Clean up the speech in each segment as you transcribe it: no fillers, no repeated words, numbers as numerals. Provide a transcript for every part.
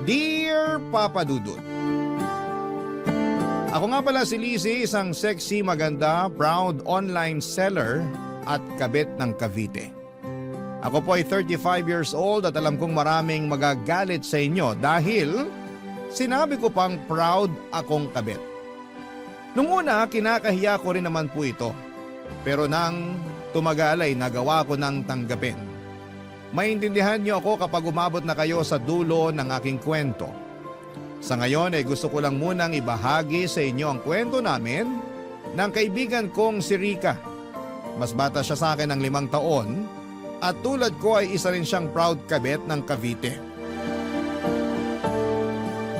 Dear Papa Dudut, ako nga pala si Lizzie, isang sexy, maganda, proud online seller at kabit ng Cavite. Ako po ay 35 years old at alam kong maraming magagalit sa inyo dahil sinabi ko pang proud akong kabit. Nung una, kinakahiya ko rin naman po ito. Pero nang tumagal ay nagawa ko ng tanggapin. Maintindihan niyo ako kapag umabot na kayo sa dulo ng aking kwento. Sa ngayon ay gusto ko lang munang ibahagi sa inyo ang kwento namin ng kaibigan kong si Rica. Mas bata siya sa akin ng 5 taon at tulad ko ay isa rin siyang proud kabit ng Cavite.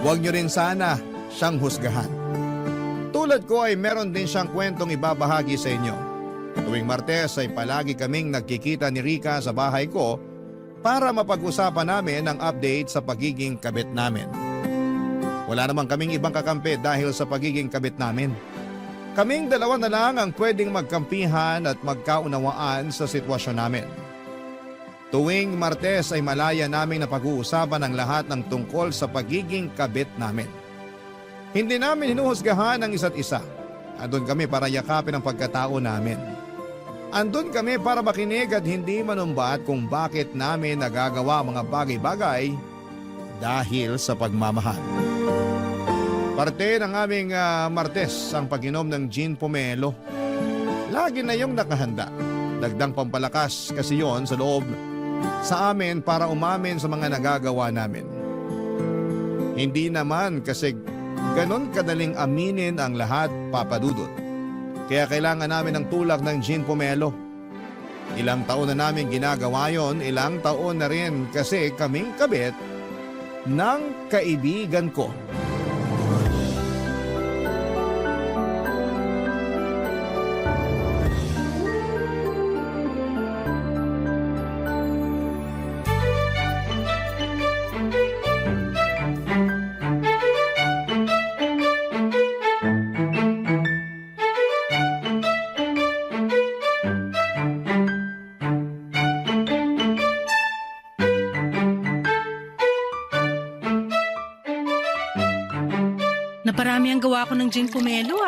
Huwag niyo rin sana siyang husgahan. Tulad ko ay meron din siyang kwentong ibabahagi sa inyo. Tuwing Martes ay palagi kaming nagkikita ni Rica sa bahay ko para mapag-usapan namin ang update sa pagiging kabit namin. Wala naman kaming ibang kakampi dahil sa pagiging kabit namin. Kaming dalawa na lang ang pwedeng magkampihan at magkaunawaan sa sitwasyon namin. Tuwing Martes ay malaya naming napag-uusapan ang lahat ng tungkol sa pagiging kabit namin. Hindi namin hinuhusgahan ang isa't isa. Andun kami para yakapin ang pagkatao namin. Andun kami para makinig at hindi manumbat kung bakit namin nagagawa mga bagay-bagay dahil sa pagmamahal. Parte ng aming Martes ang pag-inom ng gin pomelo. Lagi na yung nakahanda. Dagdang pampalakas kasi yon sa loob sa amin para umamin sa mga nagagawa namin. Hindi naman kasi ganon kadaling aminin ang lahat, Papa Dudut. Kaya kailangan namin ng tulak ng gin pomelo. Ilang taon na namin ginagawa yon, ilang taon na rin kasi kaming kabit ng kaibigan ko. Naparami ang gawa ko ng gin pomelo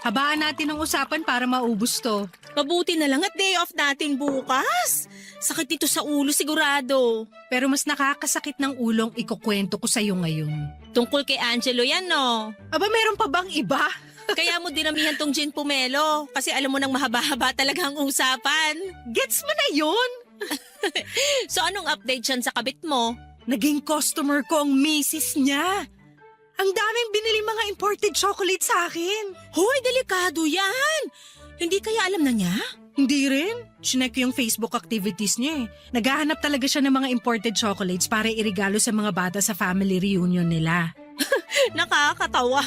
Habaan natin ang usapan para maubos to. Mabuti na lang at day off natin bukas. Sakit dito sa ulo sigurado. Pero mas nakakasakit ng ulong ikukwento ko sa'yo ngayon. Tungkol kay Angelo yan, no? Aba, meron pa bang iba? Kaya mo dinamihan tong gin pomelo kasi alam mo nang mahaba-haba talaga ang usapan. Gets mo na yun? So anong update dyan sa kabit mo? Naging customer ko ang misis niya. Ang daming binili mga imported chocolate sa akin. Hoy, delikado yan. Hindi kaya alam na niya? Hindi rin. Chinek ko yung Facebook activities niya Naghahanap talaga siya ng mga imported chocolates para irigalo sa mga bata sa family reunion nila. Nakakatawa.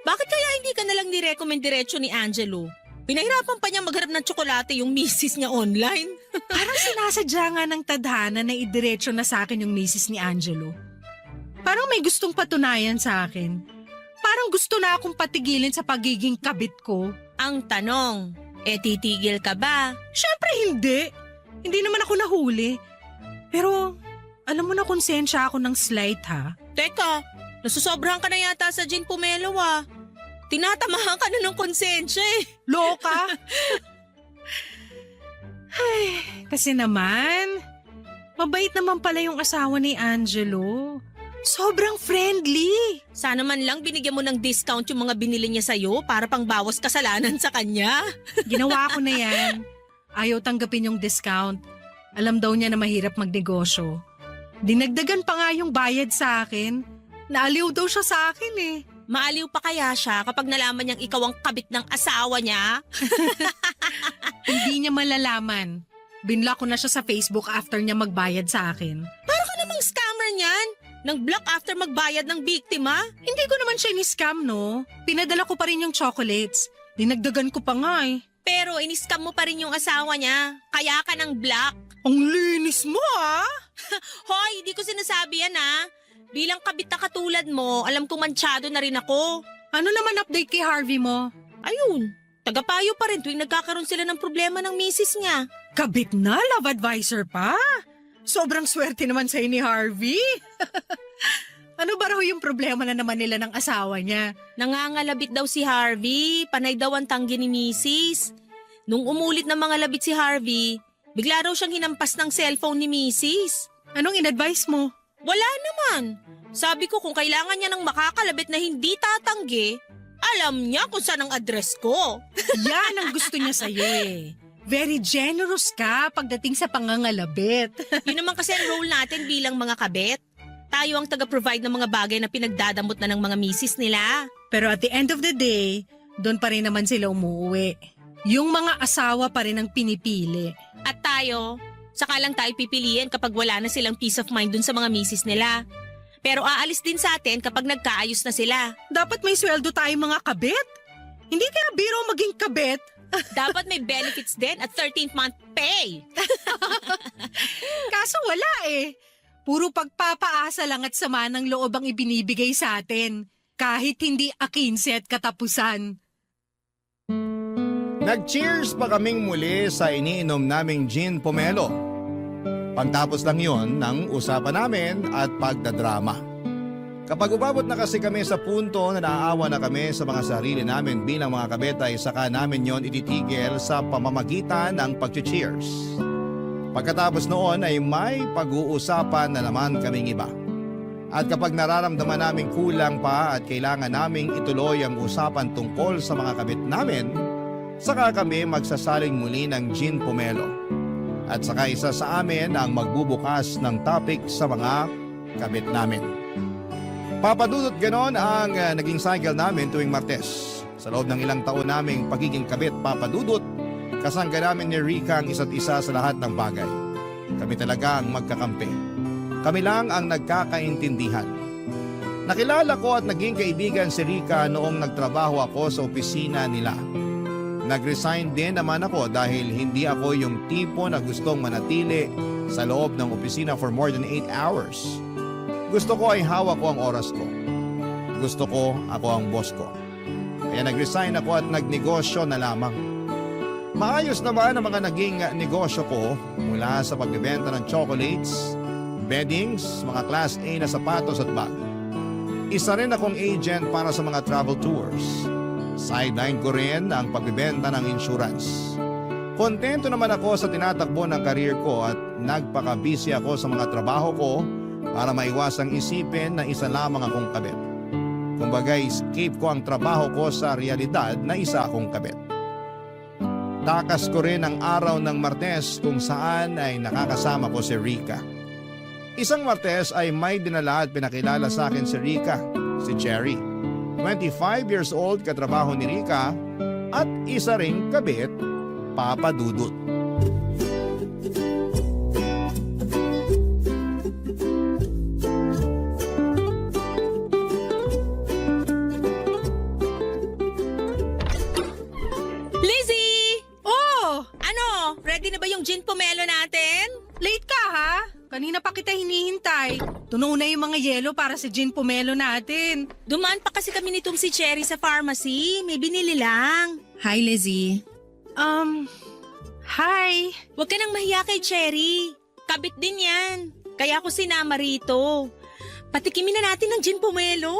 Bakit kaya hindi ka nalang ni-recommend diretso ni Angelo? Pinahirapan pa niya maghanap ng tsokolate yung misis niya online. Parang sinasadya nga ng tadhana na idiretso na sa akin yung misis ni Angelo. Parang may gustong patunayan sa akin. Parang gusto na akong patigilin sa pagiging kabit ko. Ang tanong, titigil ka ba? Syempre hindi. Hindi naman ako nahuli. Pero alam mo na konsensya ako ng slight Teka, nasusobrahan ka na yata sa gin pomelo Tinatamahan ka na ng konsensya Loka? Ay, kasi naman, mabait naman pala yung asawa ni Angelo. Sobrang friendly. Sana man lang binigyan mo ng discount yung mga binili niya sa'yo para pang bawas kasalanan sa kanya. Ginawa ko na yan. Ayaw tanggapin yung discount. Alam daw niya na mahirap magnegosyo. Dinagdagan pa nga yung bayad sa akin. Naaliw daw siya sa akin Maaliw pa kaya siya kapag nalaman niyang ikaw ang kabit ng asawa niya? Hindi niya malalaman. Binlock ko na siya sa Facebook after niya magbayad sa akin. Para ka namang scammer niyan. Nang block after magbayad ng biktima? Hindi ko naman siya ni-scam, no? Pinadala ko pa rin yung chocolates. Dinagdagan ko pa nga Pero in-scam mo pa rin yung asawa niya. Kaya ka ng block. Ang linis mo Hoy, di ko sinasabi yan Bilang kabit na katulad mo, alam kong mansyado na rin ako. Ano naman update kay Harvey mo? Ayun, tagapayo pa rin tuwing nagkakaroon sila ng problema ng misis niya. Kabit na, love advisor pa? Sobrang swerte naman sa'yo ni Harvey. Ano ba raw yung problema na naman nila ng asawa niya? Nangangalabit daw si Harvey, panay daw ang tanggi ni Mrs. Nung umulit ng mga labit si Harvey, bigla raw siyang hinampas ng cellphone ni Mrs. Anong in-advise mo? Wala naman. Sabi ko kung kailangan niya ng makakalabit na hindi tatanggi, alam niya kung saan ang address ko. Yan ang gusto niya sa'yo eh. Very generous ka pagdating sa pangangalabit. Yun naman kasi ang role natin bilang mga kabet. Tayo ang taga-provide ng mga bagay na pinagdadamot na ng mga misis nila. Pero at the end of the day, doon pa rin naman sila umuwi. Yung mga asawa pa rin ang pinipili. At tayo, saka lang tayo pipiliin kapag wala na silang peace of mind dun sa mga misis nila. Pero aalis din sa atin kapag nagkaayos na sila. Dapat may sweldo tayo mga kabit. Hindi kaya biro maging kabit. Dapat may benefits din at 13th month pay. Kaso wala eh. Puro pagpapaasa lang at sama ng loob ang ibinibigay sa atin. Kahit hindi A15 at katapusan. Nag-cheers pa kaming muli sa iniinom naming gin pomelo. Pagtapos lang yon ng usapan namin at pagdadrama. Kapag umabot na kasi kami sa punto na naaawa na kami sa mga sarili namin bilang mga kabetay, saka namin yon ititigil sa pamamagitan ng pag-cheers. Pagkatapos noon ay may pag-uusapan na naman kaming iba. At kapag nararamdaman namin kulang pa at kailangan naming ituloy ang usapan tungkol sa mga kabit namin, saka kami magsasaling muli ng gin pomelo. At saka isa sa amin ang magbubukas ng topic sa mga kabit namin. Papadudot ganon ang naging cycle namin tuwing Martes. Sa loob ng ilang taon naming pagiging kabit papadudot, kasangga namin ni Rica ang isa't isa sa lahat ng bagay. Kami talaga ang magkakampi. Kami lang ang nagkakaintindihan. Nakilala ko at naging kaibigan si Rica noong nagtrabaho ako sa opisina nila. Nag-resign din naman ako dahil hindi ako yung tipo na gustong manatili sa loob ng opisina for more than 8 hours. Gusto ko ay hawak ko ang oras ko. Gusto ko ako ang boss ko. Kaya nag-resign ako at nagnegosyo na lamang. Maayos naman ang mga naging negosyo ko mula sa pagbebenta ng chocolates, beddings, mga class A na sapatos at bag. Isa rin akong agent para sa mga travel tours. Sideline ko rin ang pagbebenta ng insurance. Kontento naman ako sa tinatakbo ng career ko at nagpaka-busy ako sa mga trabaho ko para maiwasang isipin na isa lamang akong kabit. Kumbaga, escape ko ang trabaho ko sa realidad na isa akong kabit. Takas ko rin ang araw ng Martes kung saan ay nakakasama ko si Rica. Isang Martes ay may dinala at pinakilala sa akin si Rica, si Cherry. 25 years old katrabaho ni Rica at isa ring kabit, Papa Dudut. Lizzie! Oh! Ano? Ready na ba yung gin pomelo natin? Late ka ha? Kanina pa kita hinihintay. Tunaw na yung mga yelo para sa gin pomelo natin. Dumaan pa kasi kami nitong si Cherry sa pharmacy. May binili lang. Hi, Lizzie. Hi. Huwag ka nang mahiya kay Cherry. Kabit din yan. Kaya ako sinama rito. Patikimin na natin ng gin pomelo.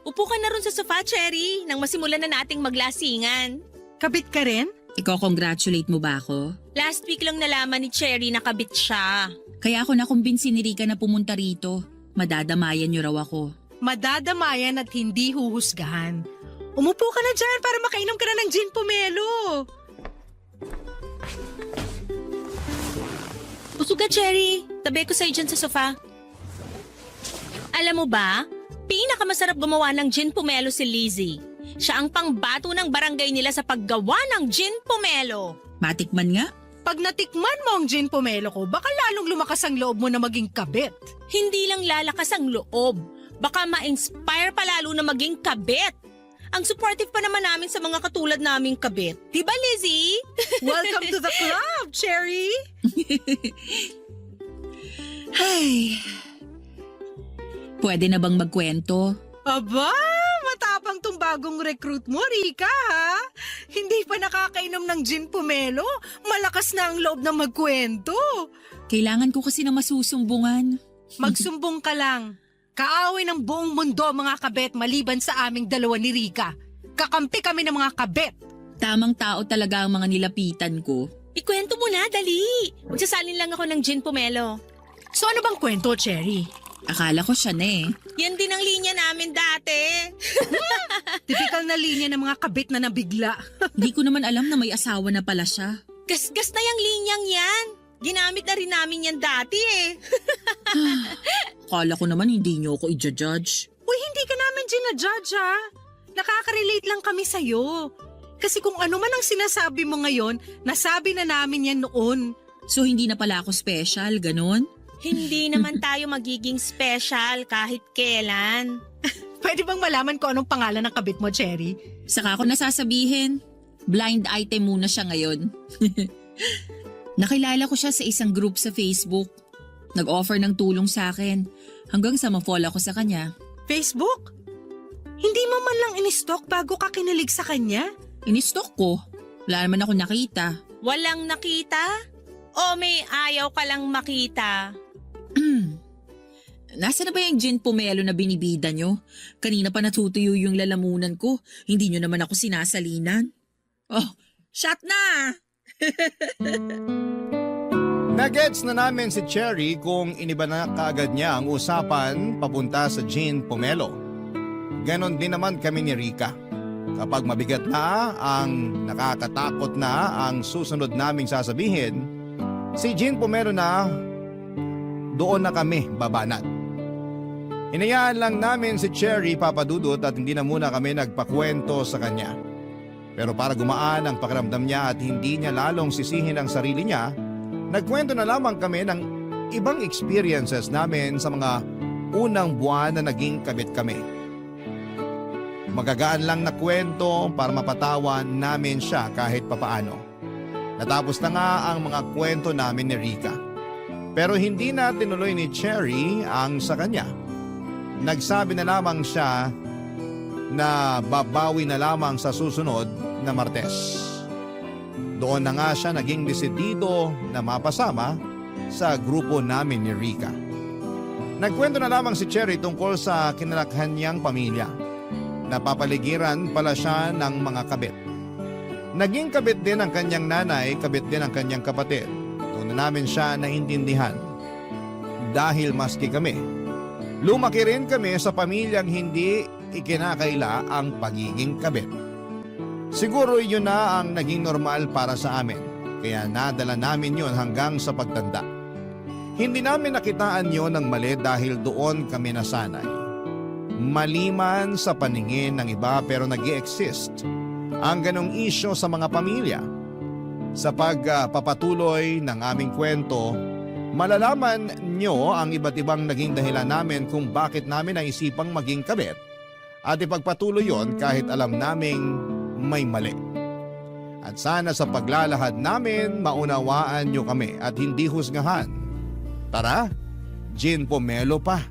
Upo ka na ron sa sofa, Cherry, nang masimulan na nating maglasingan. Kabit ka rin? Iko-congratulate mo ba ako? Last week lang nalaman ni Cherry na kabit siya. Kaya ako nakumbinsi ni Rica na pumunta rito. Madadamayan niyo raw ako. Madadamayan at hindi huhusgahan. Umupo ka na dyan para makainom ka na ng gin pomelo. Busog ka, Cherry. Tabi ko sa'yo dyan sa sofa. Alam mo ba, pinakamasarap gumawa ng gin pomelo si Lizzie. Siya ang pangbato ng barangay nila sa paggawa ng gin pomelo. Matikman nga. Pag natikman mo ang gin pomelo ko, baka lalong lumakas ang loob mo na maging kabit. Hindi lang lalakas ang loob, baka ma-inspire pa lalo na maging kabit. Ang supportive pa naman namin sa mga katulad naming kabit. Diba, Lizzie? Welcome to the club, Cherry! Ay. Pwede na bang magkwento? Aba, matapang tong bagong recruit mo, Rica, ha? Hindi pa nakakainom ng gin pomelo, malakas na ang loob na magkwento. Kailangan ko kasi na masusumbungan. Magsumbong ka lang. Kaaway ng buong mundo mga kabet maliban sa aming dalawa ni Rika. Kakampi kami ng mga kabet. Tamang tao talaga ang mga nilapitan ko. Ikwento mo na, dali. Magsasalin lang ako ng gin pomelo. So ano bang kwento, Cherry? Akala ko siya na eh. Yan din ang linya namin dati. Tipikal na linya ng mga kabet na nabigla. Hindi ko naman alam na may asawa na pala siya. Gasgas na yung linyang yan. Ginamit na rin namin yan dati eh. Akala ko naman hindi niyo ako i-judge. Uy, hindi ka namin ginajudge ha. Nakaka-relate lang kami sa'yo. Kasi kung ano man ang sinasabi mo ngayon, nasabi na namin yan noon. So hindi na pala ako special, ganon? Hindi naman tayo magiging special kahit kailan. Pwede bang malaman ko anong pangalan ng kabit mo, Cherry? Saka ako nasasabihin, blind item muna siya ngayon. Nakilala ko siya sa isang group sa Facebook. Nag-offer ng tulong sa akin hanggang sa ma-fall ako sa kanya. Facebook? Hindi mo man lang in-stalk bago ka kinilig sa kanya? Inistalk ko. Wala naman ako nakita. Walang nakita? O may ayaw ka lang makita? Nasa na ba yung gin pomelo na binibida nyo? Kanina pa natutuyo yung lalamunan ko. Hindi nyo naman ako sinasalinan. Oh, shot na! Nagets na namin si Cherry kung iniba na kaagad niya ang usapan papunta sa gin pomelo. Ganon din naman kami ni Rika. Kapag mabigat na ang nakakatakot na ang susunod naming sasabihin, si gin pomelo na doon na kami babanat. Hinayaan lang namin si Cherry papadudot at hindi na muna kami nagpakwento sa kanya. Pero para gumaan ang pakiramdam niya at hindi niya lalong sisihin ang sarili niya, nagkwento na lamang kami ng ibang experiences namin sa mga unang buwan na naging kabit kami. Magagaan lang na kwento para mapatawan namin siya kahit papaano. Natapos na nga ang mga kwento namin ni Rika. Pero hindi na tinuloy ni Cherry ang sa kanya. Nagsabi na lamang siya na babawi na lamang sa susunod na Martes. Doon na nga siya naging desidido na mapasama sa grupo namin ni Rika. Nagkwento na lamang si Cherry tungkol sa kinalakhan niyang pamilya. Napapaligiran pala siya ng mga kabit. Naging kabit din ang kanyang nanay, kabit din ang kanyang kapatid. Doon na namin siya naintindihan. Dahil maski kami, lumaki rin kami sa pamilyang hindi ikinakaila ang pagiging kabit. Siguro yun na ang naging normal para sa amin, kaya nadala namin yun hanggang sa pagtanda. Hindi namin nakitaan yun ng mali dahil doon kami nasanay. Maliman sa paningin ng iba pero nag-i-exist ang ganong isyo sa mga pamilya. Sa pagpapatuloy ng aming kwento, malalaman nyo ang iba't ibang naging dahilan namin kung bakit namin naisipang maging kabit at ipagpatuloy yon kahit alam naming may mali. At sana sa paglalahad namin maunawaan nyo kami at hindi husgahan. Tara, gin pomelo pa.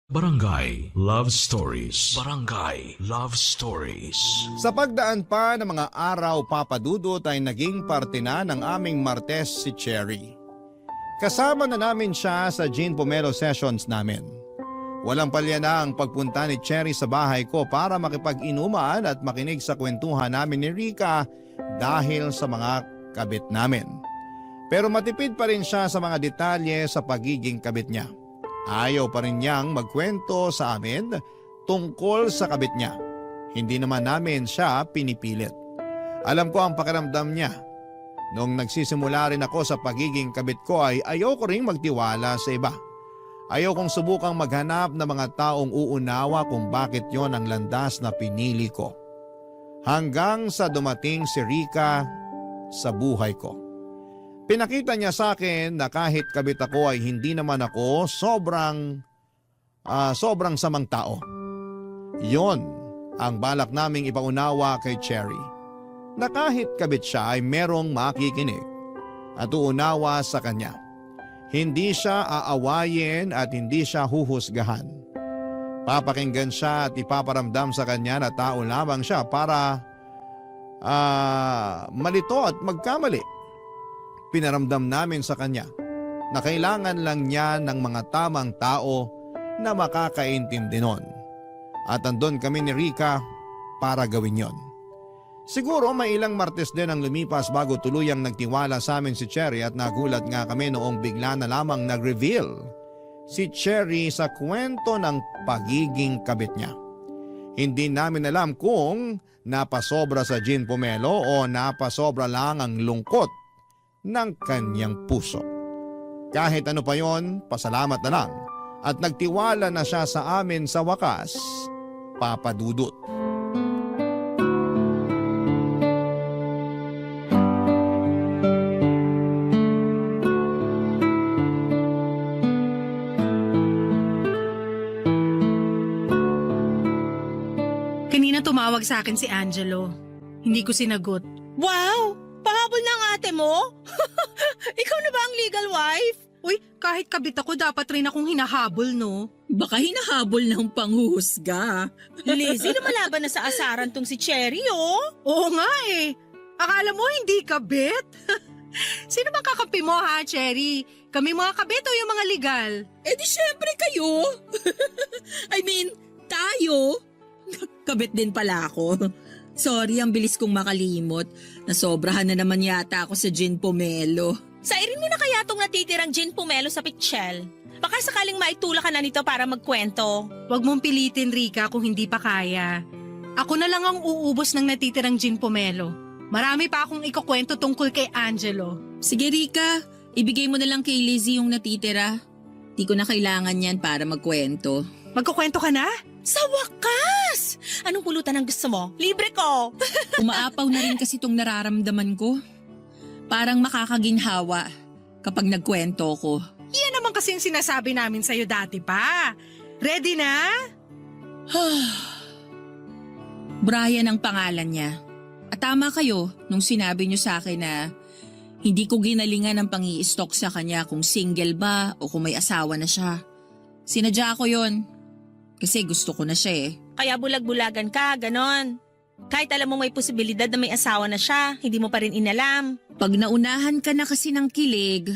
Barangay Love Stories. Barangay Love Stories. Sa pagdaan pa ng mga araw papadudot ay naging parte na ng aming Martes si Cherry. Kasama na namin siya sa gin pomelo sessions namin. Walang palya na ang pagpunta ni Cherry sa bahay ko para makipag-inuman at makinig sa kwentuhan namin ni Rika dahil sa mga kabit namin. Pero matipid pa rin siya sa mga detalye sa pagiging kabit niya. Ayaw pa rin niyang magkwento sa amin tungkol sa kabit niya. Hindi naman namin siya pinipilit. Alam ko ang pakiramdam niya. Noong nagsisimula rin ako sa pagiging kabit ko ay ayaw ko rin magtiwala sa iba. Ayaw kong subukang maghanap ng mga taong uunawa kung bakit yon ang landas na pinili ko. Hanggang sa dumating si Rika sa buhay ko. Pinakita niya sa akin na kahit kabit ako ay hindi naman ako sobrang samang tao. Yon ang balak naming ipaunawa kay Cherry. Na kahit kabit siya ay merong makikinig at uunawa sa kanya. Hindi siya aawayin at hindi siya huhusgahan. Papakinggan siya at ipaparamdam sa kanya na tao lamang siya para malito at magkamali. Pinaramdam namin sa kanya na kailangan lang niya ng mga tamang tao na makakaintindi nun. At andun kami ni Rica para gawin yon. Siguro may ilang Martes din ang lumipas bago tuluyang nagtiwala sa amin si Cherry at nagulat nga kami noong bigla na lamang nag-reveal si Cherry sa kwento ng pagiging kabit niya. Hindi namin alam kung napasobra sa gin pomelo o napasobra lang ang lungkot ng kanyang puso. Kahit ano pa yon, pasalamat na lang at nagtiwala na siya sa amin sa wakas, Papa Dudut. Kanina tumawag sa akin si Angelo. Hindi ko sinagot. Wow! Pahabol ng ate mo? Ikaw na ba ang legal wife? Uy, kahit kabit ako, dapat rin akong hinahabol, no? Baka hinahabol ng panghuhusga. Lizzie, lumalaban na sa asaran tong si Cherry, oh. Oo nga eh. Akala mo hindi kabit? Sino bang kakampi mo ha, Cherry? Kami mga kabit o yung mga legal? Eh di syempre kayo. I mean, tayo. Kabit din pala ako. Sorry, ang bilis kong makalimot. Nasobrahan na naman yata ako sa gin pomelo. Sairin mo na kaya tong natitirang gin pomelo sa pitchel. Baka sakaling maitula ka na nito para magkwento. Huwag mong pilitin, Rica, kung hindi pa kaya. Ako na lang ang uubos ng natitirang gin pomelo. Marami pa akong ikukwento tungkol kay Angelo. Sige Rika, ibigay mo na lang kay Lizzie yung natitira. Di ko na kailangan yan para magkwento. Magkukwento ka na? Sa wakas! Anong pulutan ang gusto mo? Libre ko! Umaapaw na rin kasi itong nararamdaman ko. Parang makakaginhawa kapag nagkwento ko. Yan naman kasi yung sinasabi namin sa'yo dati pa. Ready na? Brian ang pangalan niya. At tama kayo nung sinabi niyo sa akin na hindi ko ginalingan ang pang-i-stalk sa kanya kung single ba o kung may asawa na siya. Sinadya ko yon kasi gusto ko na siya eh. Kaya bulag-bulagan ka, ganon. Kahit alam mo may posibilidad na may asawa na siya, hindi mo pa rin inalam. Pag naunahan ka na kasi ng kilig,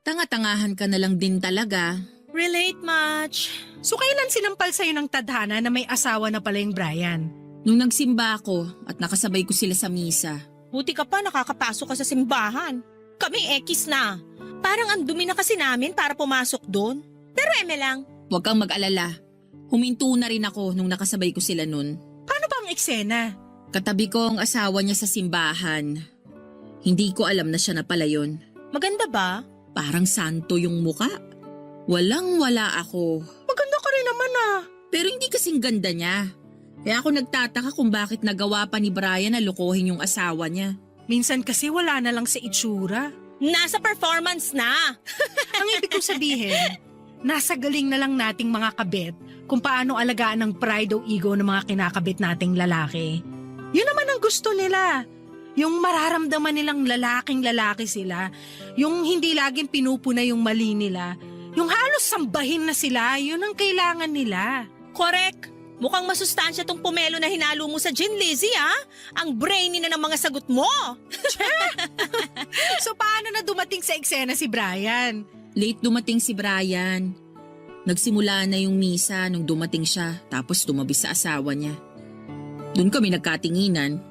tanga-tangahan ka na lang din talaga. Relate much. So kailan sinampal sa'yo ng tadhana na may asawa na pala yung Brian? Nung nagsimba ako at nakasabay ko sila sa misa. Buti ka pa nakakapasok ka sa simbahan. Kami ekis na. Parang ang dumi na kasi namin para pumasok doon. Pero eme lang. Huwag kang mag-alala. Huminto na rin ako nung nakasabay ko sila nun. Paano ba ang eksena? Katabi ko ang asawa niya sa simbahan. Hindi ko alam na siya na pala yun. Maganda ba? Parang santo yung muka. Walang-wala ako. Maganda ka rin naman ah. Pero hindi kasing ganda niya. Kaya ako nagtataka kung bakit nagawa pa ni Brian na lokohin yung asawa niya. Minsan kasi wala na lang sa itsura. Nasa performance na. Ang ibig kong sabihin, nasa galing na lang nating mga kabit kung paano alagaan ang pride o ego ng mga kinakabit nating lalaki. Yun naman ang gusto nila. Yung mararamdaman nilang lalaking-lalaki sila. Yung hindi laging pinupuna yung mali nila. Yung halos sambahin na sila, yun ang kailangan nila. Correct. Mukhang masustansya tong pomelo na hinalo mo sa gin, Lizzie, ah. Ang brainy na ng mga sagot mo. So paano na dumating sa eksena si Brian? Late dumating si Brian. Nagsimula na yung misa nung dumating siya tapos tumabi sa asawa niya. Doon kami nagkatinginan.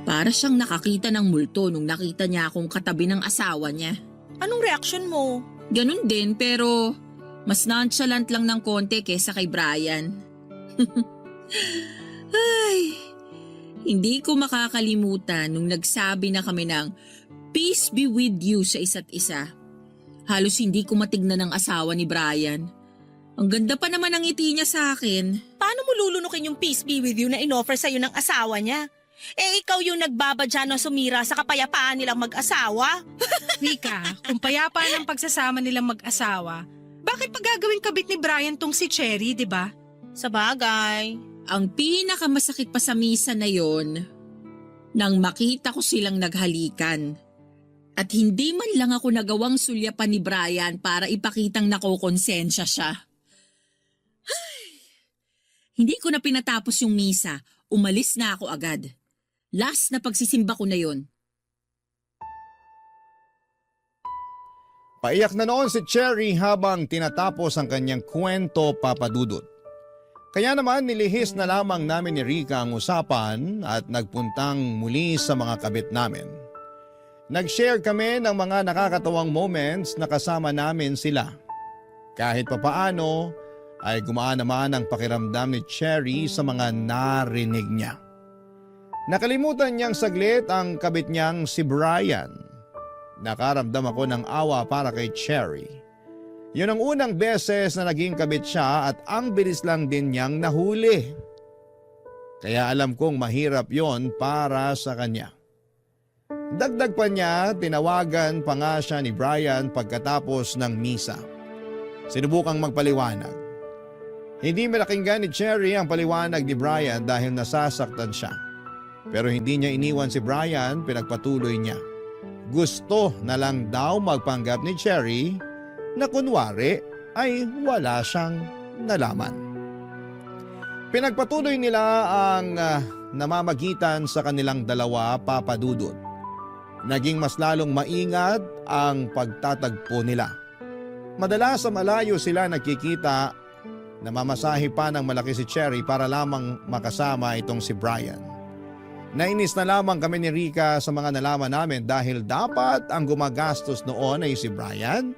Para siyang nakakita ng multo nung nakita niya akong katabi ng asawa niya. Anong reaksyon mo? Ganun din pero mas nonchalant lang ng konti kesa kay Brian. Ay, hindi ko makakalimutan nung nagsabi na kami ng peace be with you sa isa't isa. Halos hindi ko matignan ang asawa ni Brian. Ang ganda pa naman ang ngiti niya sa akin. Paano mo lulunukin yung peace be with you na inoffer sa'yo ng asawa niya? Eh ikaw yung nagbabadya na sumira sa kapayapaan nilang mag-asawa? Rika, kung payapa ng pagsasama nilang mag-asawa, bakit pa gagawing kabit ni Brian tong si Cherry, di ba? Sa bagay. Ang pinakamasakit pa sa misa na yon, nang makita ko silang naghalikan. At hindi man lang ako nagawang sulyapan ni Brian para ipakitang nakokonsensya siya. Ay, hindi ko na pinatapos yung misa, umalis na ako agad. Last na pagsisimba ko na yon. Paiyak na noon si Cherry habang tinatapos ang kanyang kwento, Papa Dudut. Kaya naman nilihis na lamang namin ni Rica ang usapan at nagpuntang muli sa mga kabit namin. Nag-share kami ng mga nakakatawang moments na kasama namin sila. Kahit papaano ay gumaan naman ang pakiramdam ni Cherry sa mga narinig niya. Nakalimutan niyang saglit ang kabit niyang si Brian. Nakaramdam ako ng awa para kay Cherry. Yun ang unang beses na naging kabit siya at ang bilis lang din niyang nahuli. Kaya alam kong mahirap yon para sa kanya. Dagdag pa niya, tinawagan pa nga siya ni Brian pagkatapos ng misa. Sinubukang magpaliwanag. Hindi malakinggan ni Cherry ang paliwanag ni Brian dahil nasasaktan siya. Pero hindi niya iniwan si Brian, pinagpatuloy niya. Gusto na lang daw magpanggap ni Cherry na kunwari ay wala siyang nalaman. Pinagpatuloy nila ang namamagitan sa kanilang dalawa, Papa Dudut. Naging mas lalong maingat ang pagtatagpo nila. Madalas sa malayo sila nagkikita, namamasahe pa ng malaki si Cherry para lamang makasama itong si Brian. Nainis na lamang kami ni Rica sa mga nalaman namin dahil dapat ang gumagastos noon ay si Brian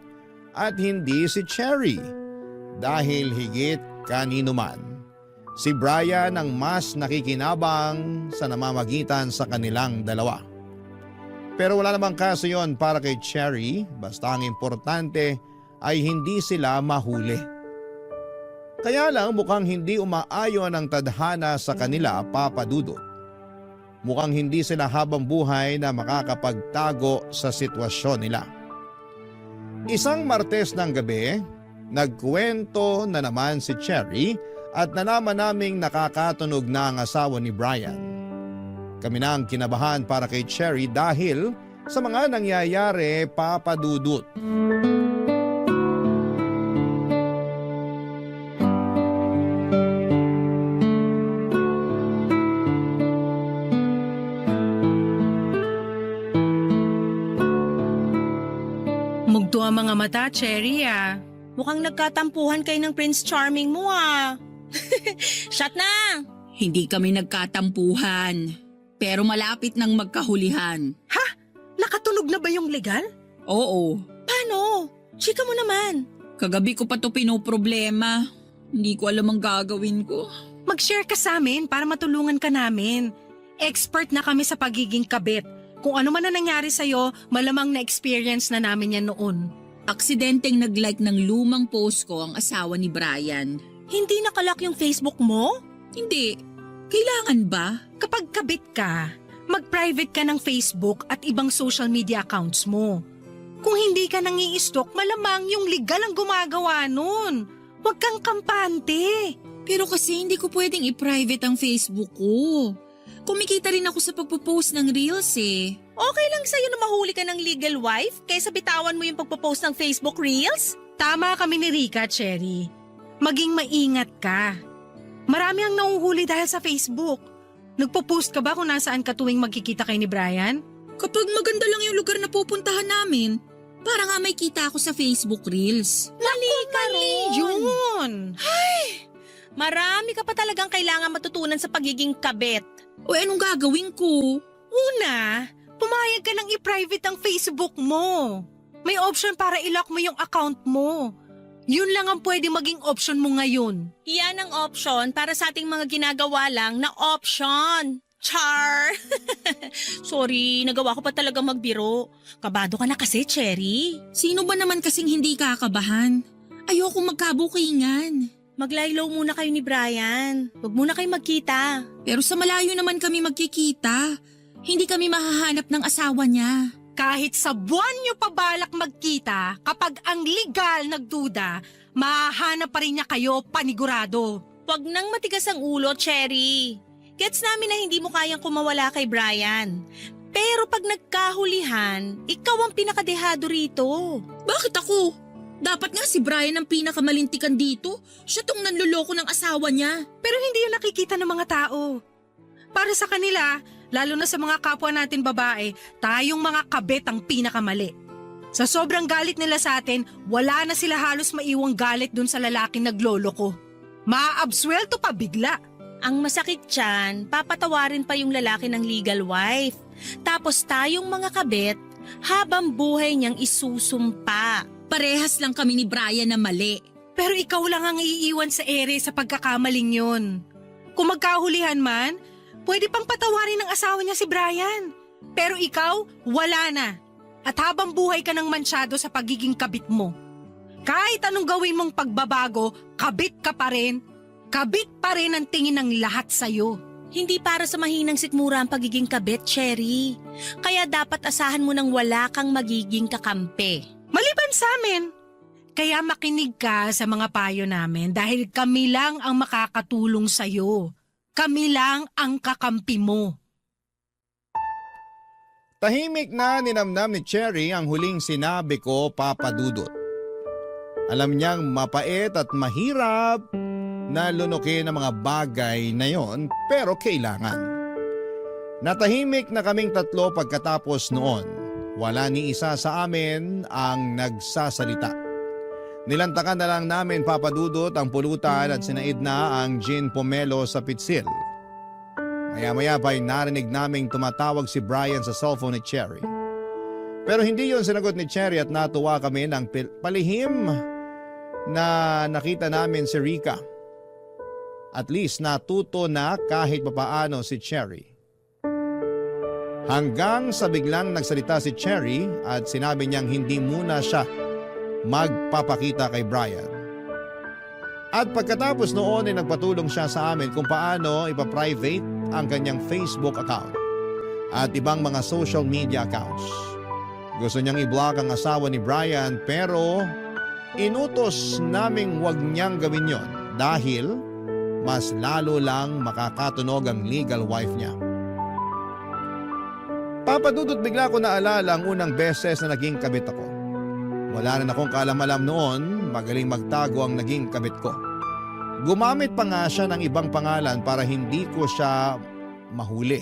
at hindi si Cherry. Dahil higit kanino man, si Brian ang mas nakikinabang sa namamagitan sa kanilang dalawa. Pero wala namang kaso yon para kay Cherry, basta ang importante ay hindi sila mahuli. Kaya lang mukhang hindi umaayon ang tadhana sa kanila, Papa Dudut. Mukhang hindi sila habang buhay na makakapagtago sa sitwasyon nila. Isang Martes ng gabi, nagkwento na naman si Cherry at nalaman naming nakakatunog na ang asawa ni Brian. Kami na ang kinabahan para kay Cherry dahil sa mga nangyayari, Papa Dudut. Mugto ang mga mata, Cherry ah. Mukhang nagkatampuhan kayo ng Prince Charming mo ah. Shut na! Hindi kami nagkatampuhan, pero malapit nang magkahulihan. Nakatunog na ba yung legal? Oo, Paano? Chika mo naman. kagabi ko pa to pinoproblema. Hindi ko alam ang gagawin ko. Mag-share ka sa amin para matulungan ka namin. Expert na kami sa pagiging kabit. Kung ano man na nangyari sa'yo, malamang na-experience na namin yan noon. Aksidenteng nag-like ng lumang post ko ang asawa ni Brian. Hindi nakalock yung Facebook mo? Hindi. Kailangan ba? Kapag kabit ka, mag-private ka ng Facebook at ibang social media accounts mo. Kung hindi ka nang i-stalk, malamang yung legal ang gumagawa nun. Huwag kang kampante. Pero kasi hindi ko pwedeng i-private ang Facebook ko. Kumikita rin ako sa pagpo-post ng reels eh. Okay lang sa'yo na mahuli ka ng legal wife kaysa bitawan mo yung pagpo-post ng Facebook Reels? Tama kami ni Rica, Cherry. Maging maingat ka. Marami ang nauhuli dahil sa Facebook. Nagpo-post ka ba kung nasaan ka tuwing magkikita kay ni Brian? Kapag maganda lang yung lugar na pupuntahan namin, para nga may kita ako sa Facebook Reels. Mali ka ron. Yun! Marami ka pa talagang kailangan matutunan sa pagiging kabit. O anong gagawin ko? Una, pumayag ka nang i-private ang Facebook mo. May option para i-lock mo yung account mo. Yun lang ang pwede maging option mo ngayon. Yan ang option para sa ating mga ginagawa lang na option. Char! Sorry, nagawa ko pa talaga magbiro. Kabado ka na kasi, Cherry. Sino ba naman kasing hindi kakabahan? Ayoko magkabukingan. Maglaylo muna kayo ni Brian. Huwag muna kayo magkita. Pero sa malayo naman kami magkikita. Hindi kami mahahanap ng asawa niya. Kahit sa buwan nyo pabalak magkita, kapag ang legal nagduda, mahahanap pa rin niya kayo panigurado. Huwag nang matigas ang ulo, Cherry. Gets namin na hindi mo kayang kumawala kay Brian. Pero pag nagkahulihan, ikaw ang pinakadehado rito. Bakit ako? Dapat nga si Brian ang pinakamalintikan dito. Siya tong nanloloko ng asawa niya. Pero hindi yun nakikita ng mga tao. Para sa kanila, lalo na sa mga kapwa natin babae, tayong mga kabit ang pinakamali. Sa sobrang galit nila sa atin, wala na sila halos maiwang galit dun sa lalaking naglolo ko. Maaabswelto pa bigla. Ang masakit dyan, papatawarin pa yung lalaki ng legal wife. Tapos tayong mga kabit, habang buhay niyang isusumpa. Parehas lang kami ni Brian na mali. Pero ikaw lang ang iiwan sa ere sa pagkakamaling yun. Kung magkahulihan man, pwede pang patawarin ng asawa niya si Brian. Pero ikaw, wala na. At habang buhay ka ng mansyado sa pagiging kabit mo. Kahit anong gawin mong pagbabago, kabit ka pa rin. Kabit pa rin ang tingin ng lahat sa'yo. Hindi para sa mahinang sikmura ang pagiging kabit, Cherry. Kaya dapat asahan mo nang wala kang magiging kakampi. Maliban sa amin. Kaya makinig ka sa mga payo namin dahil kami lang ang makakatulong sa'yo. Kami lang ang kakampi mo. Tahimik na ninamnam ni Cherry ang huling sinabi ko, Papa Dudut. Alam niyang mapait at mahirap na lunukin ang mga bagay na yon, pero kailangan. Natahimik na kaming tatlo pagkatapos noon. Wala ni isa sa amin ang nagsasalita. Nilantakan na lang namin, Papa Dudut, ang pulutan at sinaid na ang gin pomelo sa pitsil. Maya-maya pa'y narinig naming tumatawag si Brian sa cellphone ni Cherry. Pero hindi yon sinagot ni Cherry at natuwa kami ng palihim na nakita namin si Rika. At least natuto na kahit papaano si Cherry. Hanggang sa biglang nagsalita si Cherry at sinabi niyang hindi muna siya magpapakita kay Brian. At pagkatapos noon ay nagpatulong siya sa amin kung paano ipaprivate ang kanyang Facebook account at ibang mga social media accounts. Gusto niyang i-block ang asawa ni Brian pero inutos naming wag niyang gawin yon dahil mas lalo lang makakatunog ang legal wife niya. Papadudot bigla ko naalala ang unang beses na naging kabit ako. Wala na akong kaalam-alam noon, magaling magtago ang naging kabit ko. Gumamit pa nga siya ng ibang pangalan para hindi ko siya mahuli.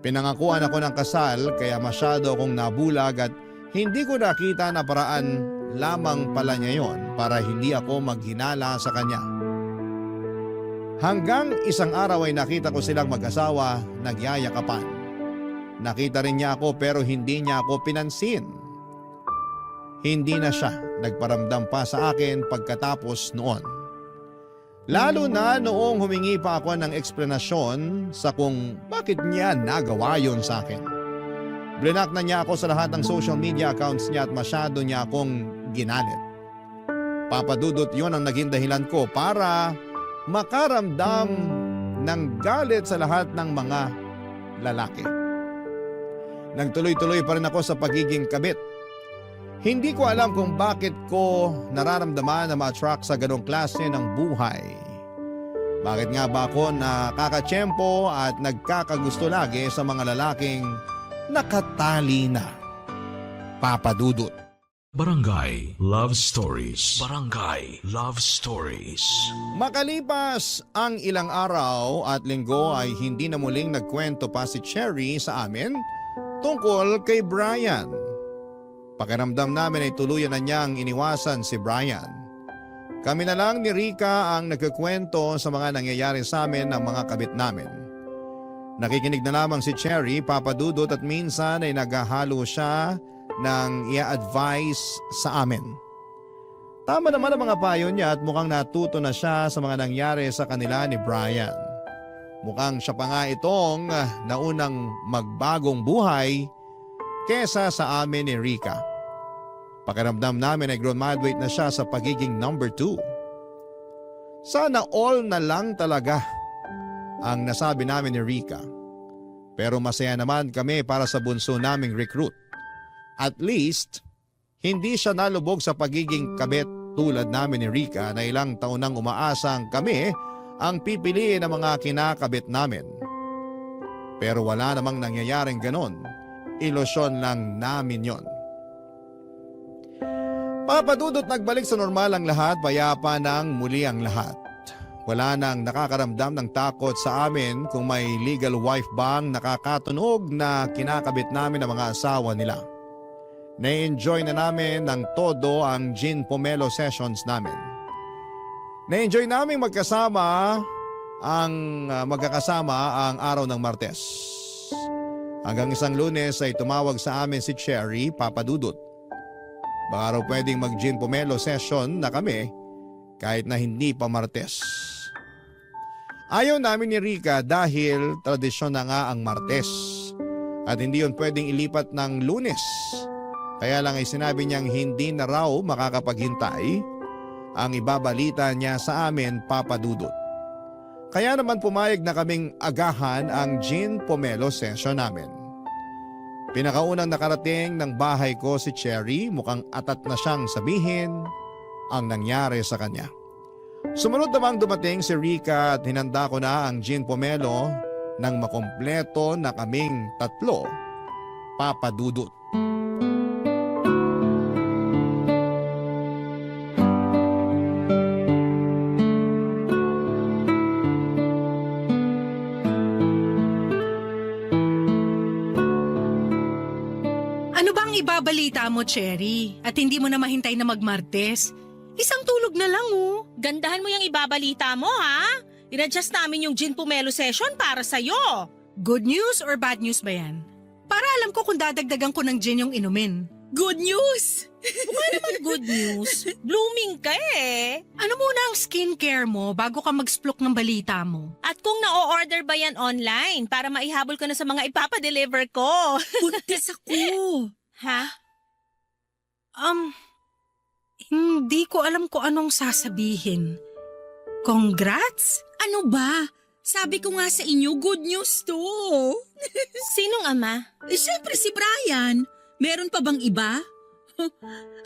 Pinangakuan ako ng kasal kaya masyado akong nabulag at hindi ko nakita na paraan lamang pala niya yon para hindi ako maghinala sa kanya. Hanggang isang araw ay nakita ko silang mag-asawa nagyayakapan. Nakita rin niya ako pero hindi niya ako pinansin. Hindi na siya nagparamdam pa sa akin pagkatapos noon. Lalo na noong humingi pa ako ng eksplanasyon sa kung bakit niya nagawa yon sa akin. Blinak na niya ako sa lahat ng social media accounts niya at masyado niya akong ginalit. Papadudot yon ang naging dahilan ko para makaramdam ng galit sa lahat ng mga lalaki. Nagtuloy-tuloy pa rin ako sa pagiging kabit. Hindi ko alam kung bakit ko nararamdaman na ma-attract sa ganong klase ng buhay. Bakit nga ba ako nakakatsyempo at nagkakagusto lagi sa mga lalaking nakatali na? Papadudot. Barangay Love Stories. Barangay Love Stories. Makalipas ang ilang araw at linggo ay hindi na muling nagkwento pa si Cherry sa amin tungkol kay Brian. Pakiramdam namin ay tuluyan na niyang iniwasan si Brian. Kami na lang ni Rika ang nagkukwento sa mga nangyayari sa amin ng mga kabit namin. Nakikinig na lamang si Cherry, Papadudot, at minsan ay naghahalo siya ng i-advise sa amin. Tama naman ang mga payo niya at mukhang natuto na siya sa mga nangyari sa kanila ni Brian. Mukhang siya pa nga itong naunang magbagong buhay kesa sa amin ni Rika. Pakiramdam namin ay graduate na siya sa pagiging number 2. Sana all na lang talaga ang nasabi namin ni Rika. Pero masaya naman kami para sa bunso naming recruit. At least, hindi siya nalubog sa pagiging kabit tulad namin ni Rika na ilang taon nang umaasang kami ang pipiliin ng mga kinakabit namin. Pero wala namang nangyayaring ganon. Ilusyon lang namin yon. Papadudot nagbalik sa normal ang lahat, payapa nang muli ang lahat. Wala nang nakakaramdam ng takot sa amin kung may legal wife bang nakakatunog na kinakabit namin ang mga asawa nila. Na-enjoy na namin ng todo ang Gin Pomelo sessions namin. Na-enjoy namin magkakasama ang araw ng Martes. Hanggang isang Lunes ay tumawag sa amin si Cherry, Papa Dudut. Baka raw pwedeng mag-Gin Pomelo session na kami kahit na hindi pa Martes. Ayaw namin ni Rica dahil tradisyon na nga ang Martes at hindi yun pwedeng ilipat ng Lunes. Kaya lang ay sinabi niyang hindi na raw makakapaghintay ang ibabalita niya sa amin, Papa Dudut. Kaya naman pumayag na kaming agahan ang Gin Pomelo session namin. Pinakaunang nakarating ng bahay ko si Cherry, mukhang atat na siyang sabihin ang nangyari sa kanya. Sumunod namang dumating si Rica at hinanda ko na ang Gin Pomelo nang makompleto na kaming tatlo, Papa Dudut. Ano bang ibabalita mo, Cherry? At hindi mo na mahintay na magmartes? Isang tulog na lang, oh. Gandahan mo yung ibabalita mo, ha? In-adjust namin yung Gin Pomelo session para sa'yo. Good news or bad news ba yan? Para alam ko kung dadagdagan ko ng gin yung inumin. Good news! Naman good news. Blooming ka eh. Ano muna ang skincare mo bago ka mag-splok ng balita mo? At kung na-order ba yan online para maihabol ko na sa mga ipapadeliver ko? Buntis ako! Ha? Hindi ko alam kung anong sasabihin. Congrats? Ano ba? Sabi ko nga sa inyo, good news to. Sinong ama? Siyempre si Brian. Meron pa bang iba?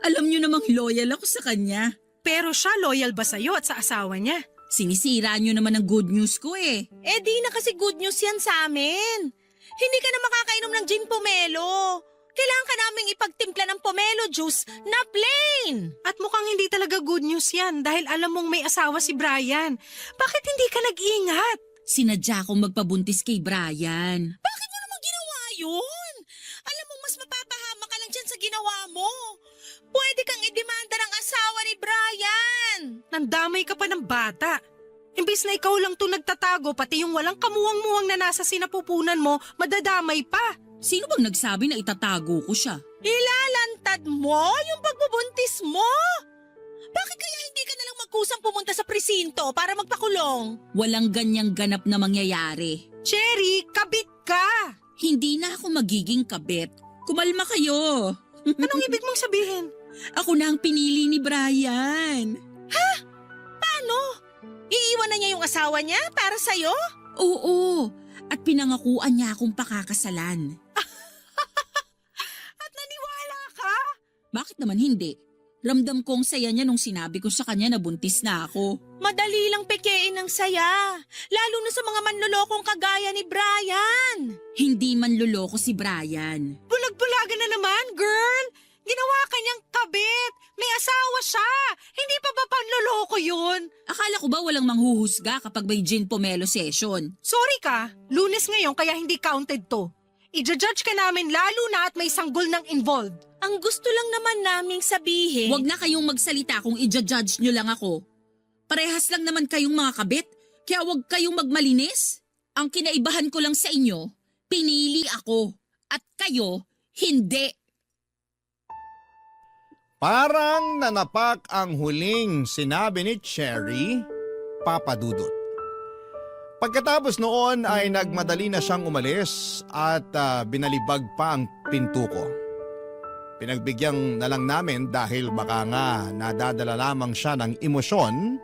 Alam niyo namang loyal ako sa kanya. Pero siya loyal ba sa'yo at sa asawa niya? Sinisira niyo naman ang good news ko eh. Eh di na kasi good news yan sa amin. Hindi ka na makakainom ng Gin Pomelo. Kailangan ka naming ipagtimpla ng pomelo juice na plain. At mukhang hindi talaga good news yan dahil alam mong may asawa si Brian. Bakit hindi ka nag-ingat? Sinadya kong magpabuntis kay Brian. Bakit mo naman ginawa yun? Alam mo, mas mapapahama ka lang dyan sa ginawa mo. Pwede kang idemanda ng asawa ni Brian. Nandamay ka pa ng bata. Imbis na ikaw lang to nagtatago, pati yung walang kamuwang-muwang na nasa sinapupunan mo, madadamay pa. Sino bang nagsabi na itatago ko siya? Ilalantad mo yung pagbubuntis mo? Bakit kaya hindi ka nalang magkusang pumunta sa presinto para magpakulong? Walang ganyang ganap na mangyayari. Cherry, kabit ka! Hindi na ako magiging kabit. Kumalma kayo. Anong ibig mong sabihin? Ako na ang pinili ni Brian. Paano? Iiwan na niya yung asawa niya para sa'yo? Oo, at pinangakuan niya akong pakakasalan. At naniwala ka? Bakit naman hindi? Ramdam kong saya niya nung sinabi ko sa kanya na buntis na ako. Madali lang pekein ng saya. Lalo na sa mga manlolokong kagaya ni Brian. Hindi man luloko si Brian. Bulag-bulagan na naman, girl! Ginawa ka niyang kabit! May asawa siya! Hindi pa ba panloloko yun? Akala ko ba walang manghuhusga kapag may Gin Pomelo session? Sorry ka, Lunes ngayon kaya hindi counted to. I-judge ka namin lalo na at may sanggol ng involved. Ang gusto lang naman naming sabihin... Huwag na kayong magsalita kung i-judge nyo lang ako. Parehas lang naman kayong mga kabit, kaya huwag kayong magmalinis. Ang kinaibahan ko lang sa inyo, pinili ako. At kayo, hindi. Parang nanapak ang huling sinabi ni Cherry, Papa Dudut. Pagkatapos noon ay nagmadali na siyang umalis at binalibag pa ang pinto ko. Pinagbigyan na lang namin dahil baka nga nadadala lamang siya ng emosyon.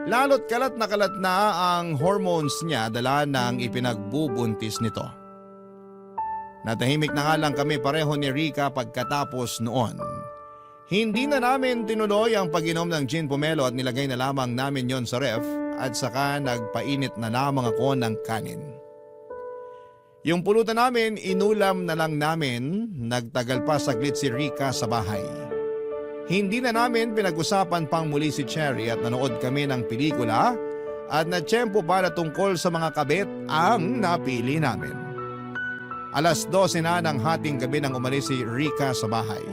Lalo't kalat na ang hormones niya dala ng ipinagbubuntis nito. Natahimik na nga lang kami pareho ni Rica pagkatapos noon. Hindi na namin tinuloy ang pag-inom ng Gin Pomelo at nilagay na lamang namin yon sa ref at saka nagpainit na lamang ako ng kanin. Yung pulutan namin, inulam na lang namin, nagtagal pa saglit si Rica sa bahay. Hindi na namin pinag-usapan pang muli si Cherry at nanood kami ng pelikula at natsyempo para tungkol sa mga kabit ang napili namin. Alas 12 na ng hating gabi nang umalis si Rica sa bahay.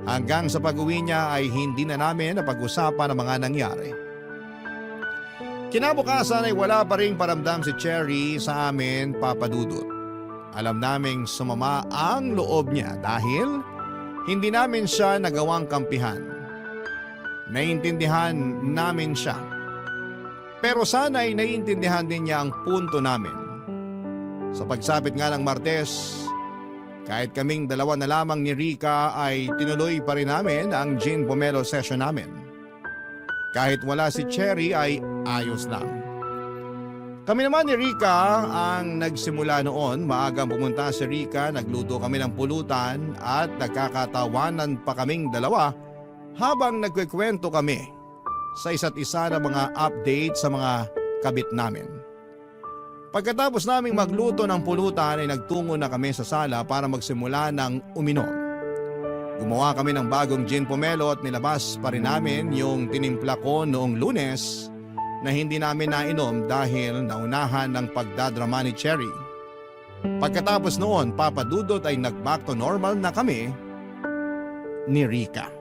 Hanggang sa pag-uwi niya ay hindi na namin napag-usapan ang mga nangyari. Kinabukasan ay wala pa ring paramdam si Cherry sa amin, Papa Dudut. Alam naming sumama ang loob niya dahil hindi namin siya nagawang kampihan. Naiintindihan namin siya. Pero sana ay naiintindihan din niya ang punto namin. Sa pagsapit nga ng Martes, kahit kaming dalawa na lamang ni Rica ay tinuloy pa rin namin ang gin pomelo session namin. Kahit wala si Cherry ay ayos lang. Kami naman ni Rica ang nagsimula noon. Maagang pumunta si Rica, nagluto kami ng pulutan at nagkakatawanan pa kaming dalawa habang nagkikwento kami sa isa't isa ng mga update sa mga kabit namin. Pagkatapos naming magluto ng pulutan ay nagtungo na kami sa sala para magsimula ng uminom. Gumawa kami ng bagong gin pomelo at nilabas pa rin namin yung tinimpla ko noong Lunes na hindi namin nainom dahil naunahan ng pagdadrama ni Cherry. Pagkatapos noon, Papa Dudut ay nag-back to normal na kami ni Rica.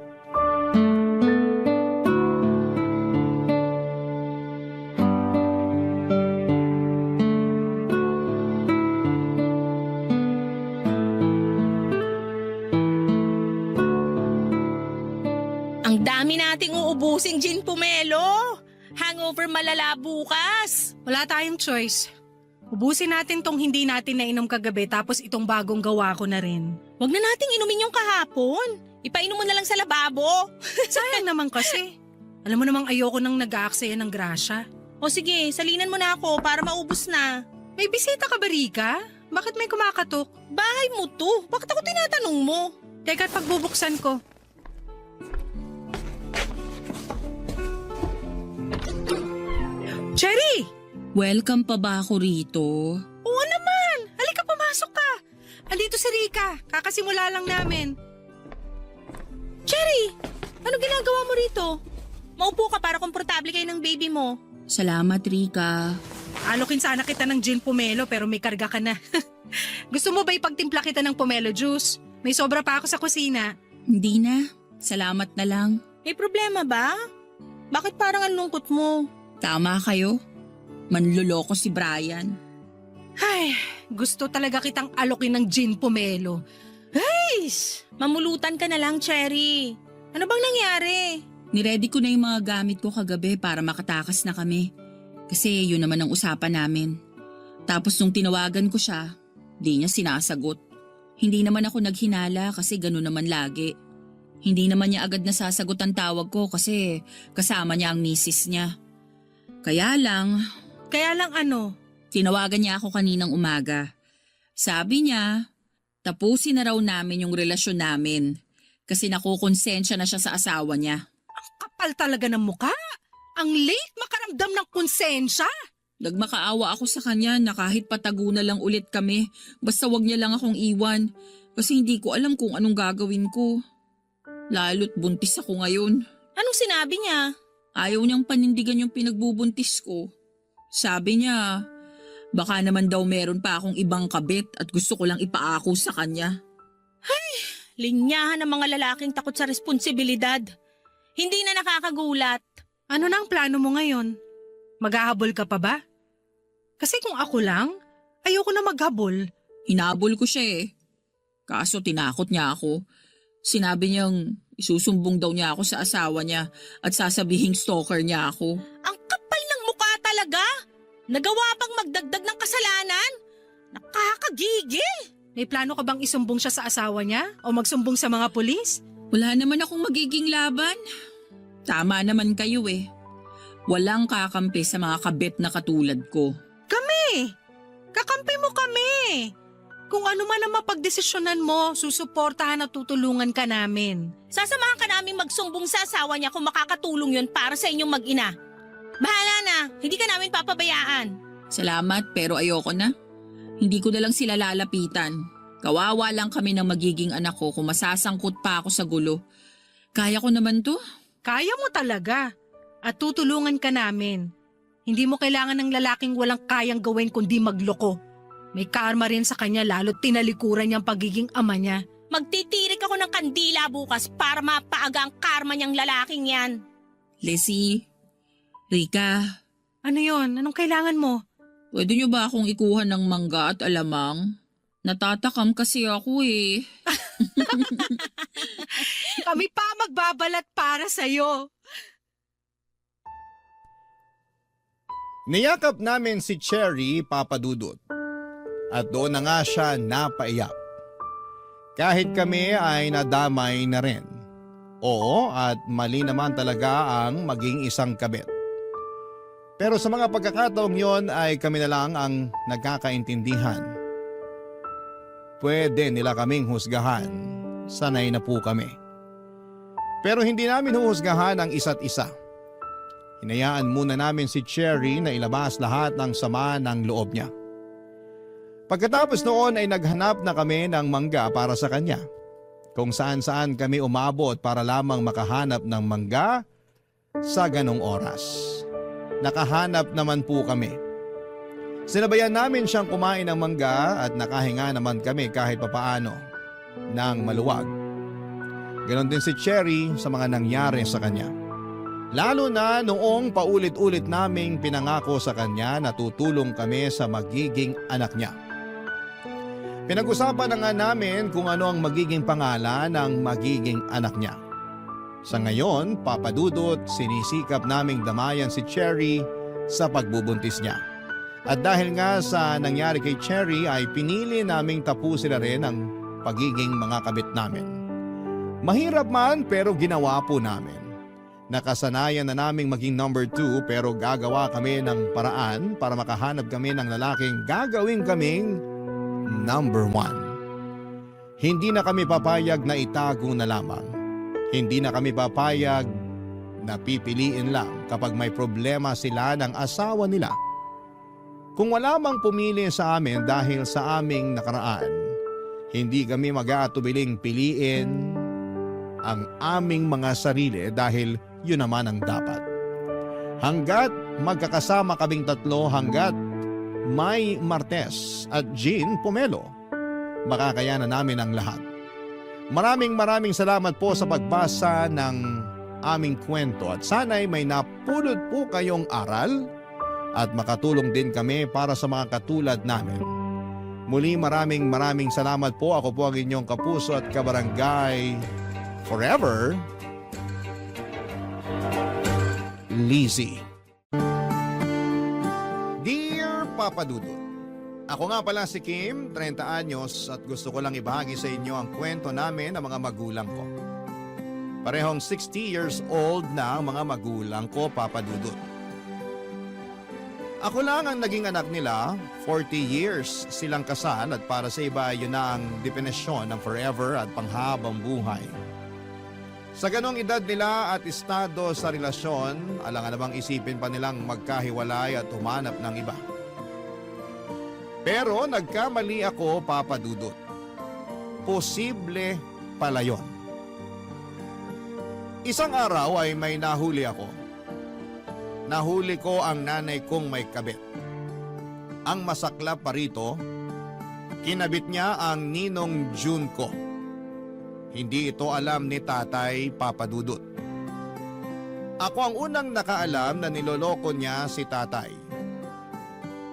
Ang dami nating uubusing gin pomelo. Hangover malala bukas. Wala tayong choice. Ubusin natin tong hindi natin nainom kagabi tapos itong bagong gawa ko na rin. Huwag na nating inumin yung kahapon. Ipainom mo na lang sa lababo. Sayang naman kasi. Alam mo namang ayoko nang nag-aaksaya ng grasya. O sige, salinan mo na ako para maubos na. May bisita ka ba, Rica? Bakit may kumakatok? Bahay mo to. Bakit ako tinatanong mo? Teka at pagbubuksan ko. Cherry! Welcome pa ba ako rito? Oo naman! Halika, pumasok ka! Andito si Rica. Kakasimula lang namin. Cherry, ano ginagawa mo rito? Maupo ka para komportable kayo ng baby mo. Salamat, Rica. Alokin sana kita ng gin pomelo pero may karga ka na. Gusto mo ba ipagtimpla kita ng pomelo juice? May sobra pa ako sa kusina. Hindi na. Salamat na lang. May problema ba? Bakit parang ang lungkot mo? Tama kayo. Manluloko si Brian. Ay, gusto talaga kitang alokin ng gin pomelo. Ay! Mamulutan ka na lang, Cherry. Ano bang nangyari? Niready ko na yung mga gamit ko kagabi para makatakas na kami. Kasi yun naman ang usapan namin. Tapos nung tinawagan ko siya, di niya sinasagot. Hindi naman ako naghinala kasi gano'n naman lagi. Hindi naman niya agad nasasagot ang tawag ko kasi kasama niya ang misis niya. Kaya lang ano? tinawagan niya ako kaninang umaga. Sabi niya, tapusin na raw namin yung relasyon namin kasi nakukonsensya na siya sa asawa niya. Kapal talaga ng muka. Ang late makaramdam ng konsensya. Nagmakaawa ako sa kanya na kahit patago na lang ulit kami, basta wag niya lang akong iwan kasi hindi ko alam kung anong gagawin ko. Lalo't buntis ako ngayon. Anong sinabi niya? Ayaw niyang panindigan yung pinagbubuntis ko. Sabi niya, baka naman daw meron pa akong ibang kabit at gusto ko lang ipaako sa kanya. Linyahan ng mga lalaking takot sa responsibilidad. Hindi na nakakagulat. Ano na ang plano mo ngayon? Maghahabol ka pa ba? Kasi kung ako lang, ayoko na maghabol. Hinabol ko siya eh. Kaso tinakot niya ako. Sinabi niyang isusumbong daw niya ako sa asawa niya at sasabihing stalker niya ako. Ang kapal ng mukha talaga. Nagawa pang magdagdag ng kasalanan. Nakakagigil. May plano ka bang isumbong siya sa asawa niya o magsumbong sa mga pulis? Wala naman akong magiging laban. Tama naman kayo eh. Walang kakampi sa mga kabit na katulad ko. Kakampi mo kami. Kung ano man ang mapagdesisyonan mo, susuportahan at tutulungan ka namin. Sasamahan ka namin magsumbong sa asawa niya kung makakatulong yun para sa inyong mag-ina. Bahala na. Hindi ka namin papabayaan. Salamat pero ayoko na. Hindi ko na lang sila lalapitan. Kawawa lang kami ng magiging anak ko kung masasangkot pa ako sa gulo. Kaya ko naman to. Kaya mo talaga. At tutulungan ka namin. Hindi mo kailangan ng lalaking walang kayang gawin kundi magloko. May karma rin sa kanya lalo't tinalikuran niyang pagiging ama niya. Magtitirik ako ng kandila bukas para mapaaga ang karma niyang lalaking yan. Lizzie, Rika, Ano yon? Anong kailangan mo? pwede niyo ba akong ikuha ng mangga at alamang? Natatakam kasi ako eh. Kami pa magbabalat para sa'yo. Niyakap namin si Cherry, Papa Dudut. At doon na nga siya napaiyak. Kahit kami ay nadamay na rin. Oo, at mali naman talaga ang maging isang kabit. Pero sa mga pagkakataong yon ay kami na lang ang nagkakaintindihan. Pwede nila kaming husgahan. Sanay na po kami. Pero hindi namin huhusgahan ang isa't isa. Hinayaan muna namin si Cherry na ilabas lahat ng sama ng loob niya. Pagkatapos noon ay naghanap na kami ng mangga para sa kanya. Kung saan-saan kami umabot para lamang makahanap ng mangga sa ganong oras. Nakahanap naman po kami. Sinabayan namin siyang kumain ng mangga at nakahinga naman kami kahit papaano ng maluwag. Ganon din si Cherry sa mga nangyari sa kanya. Lalo na noong paulit-ulit naming pinangako sa kanya na tutulong kami sa magiging anak niya. Pinag-usapan na nga namin kung ano ang magiging pangalan ng magiging anak niya. Sa ngayon, Papa Dudut, sinisikap naming damayan si Cherry sa pagbubuntis niya. At dahil nga sa nangyari kay Cherry ay pinili naming tapusin na rin ang pagiging mga kabit namin. Mahirap man pero ginawa po namin. Nakasanayan na naming maging number 2 pero gagawa kami ng paraan para makahanap kami ng lalaking gagawin kaming number 1. Hindi na kami papayag na itago na lamang. Hindi na kami papayag na pipiliin lang kapag may problema sila ng asawa nila. Kung wala mang pumili sa amin dahil sa aming nakaraan, hindi kami mag-aatubiling piliin ang aming mga sarili dahil yun naman ang dapat. Hanggat magkakasama kaming tatlo, hanggat May Martes at Jean Pomelo, makakayanan namin ang lahat. Maraming salamat po sa pagbasa ng aming kwento at sana'y may napulot po kayong aral at makatulong din kami para sa mga katulad namin. Muli maraming salamat po. Ako po ang inyong kapuso at kabarangay forever, Lizzie. Dear Papa Dudut, ako nga pala si Kim, 30 anyos at gusto ko lang ibahagi sa inyo ang kwento namin ng mga magulang ko. Parehong 60 years old na ang mga magulang ko, Papa Dudut. Ako lang ang naging anak nila, 40 years silang kasal at para sa iba yun na ang definisyon ng forever at panghabang buhay. Sa ganong edad nila at estado sa relasyon, alangan namang isipin pa nilang magkahiwalay at humanap ng iba. Pero nagkamali ako, Papa Dudut. Posible pala yun. Isang araw ay may nahuli ako. Nahuli ko ang nanay kong may kabit. Ang masaklap pa rito, kinabit niya ang ninong June ko. Hindi ito alam ni tatay, Papa Dudut. Ako ang unang nakaalam na niloloko niya si tatay.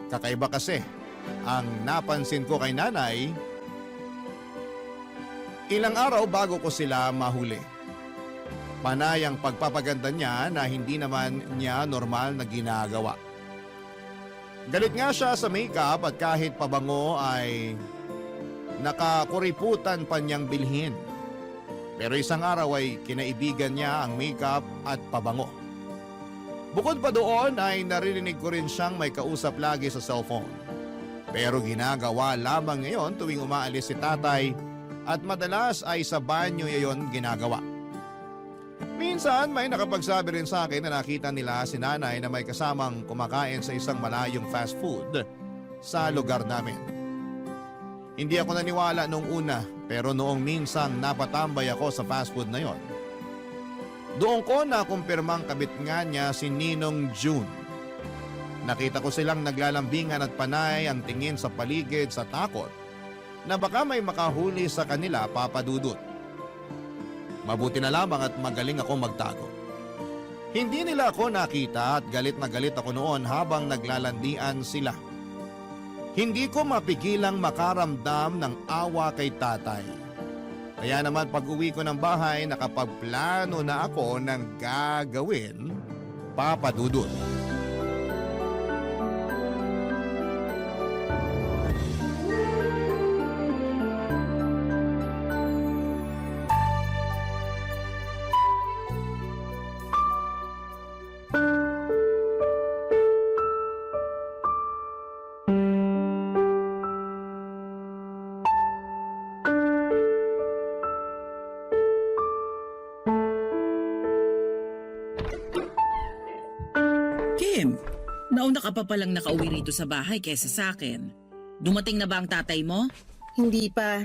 Kakaiba kasi, ang napansin ko kay nanay, ilang araw bago ko sila mahuli. Panay ang pagpapaganda niya na hindi naman niya normal na ginagawa. Galit nga siya sa makeup at kahit pabango ay nakakuriputan pa niyang bilhin. Pero isang araw ay kinaibigan niya ang makeup at pabango. Bukod pa doon ay naririnig ko rin siyang may kausap lagi sa cellphone. Pero ginagawa lamang ngayon tuwing umaalis si tatay at madalas ay sa banyo ngayon ginagawa. Minsan may nakapagsabi rin sa akin na nakita nila si nanay na may kasamang kumakain sa isang malayong fast food sa lugar namin. Hindi ako naniwala noong una pero noong minsang napatambay ako sa fast food na yon, doon ko nakumpirmang kabit nga niya si Ninong June. Nakita ko silang naglalambingan at panay ang tingin sa paligid sa takot na baka may makahuli sa kanila, Papa Dudut. Mabuti na lamang at magaling ako magtago. Hindi nila ako nakita at galit na galit ako noon habang naglalandian sila. Hindi ko mapigilang makaramdam ng awa kay tatay. Kaya naman pag-uwi ko ng bahay, nakapagplano na ako ng gagawin, Papa Dudut. Kim, nauna ka pa palang nakauwi rito sa bahay kesa sa akin. Dumating na ba ang tatay mo? Hindi pa.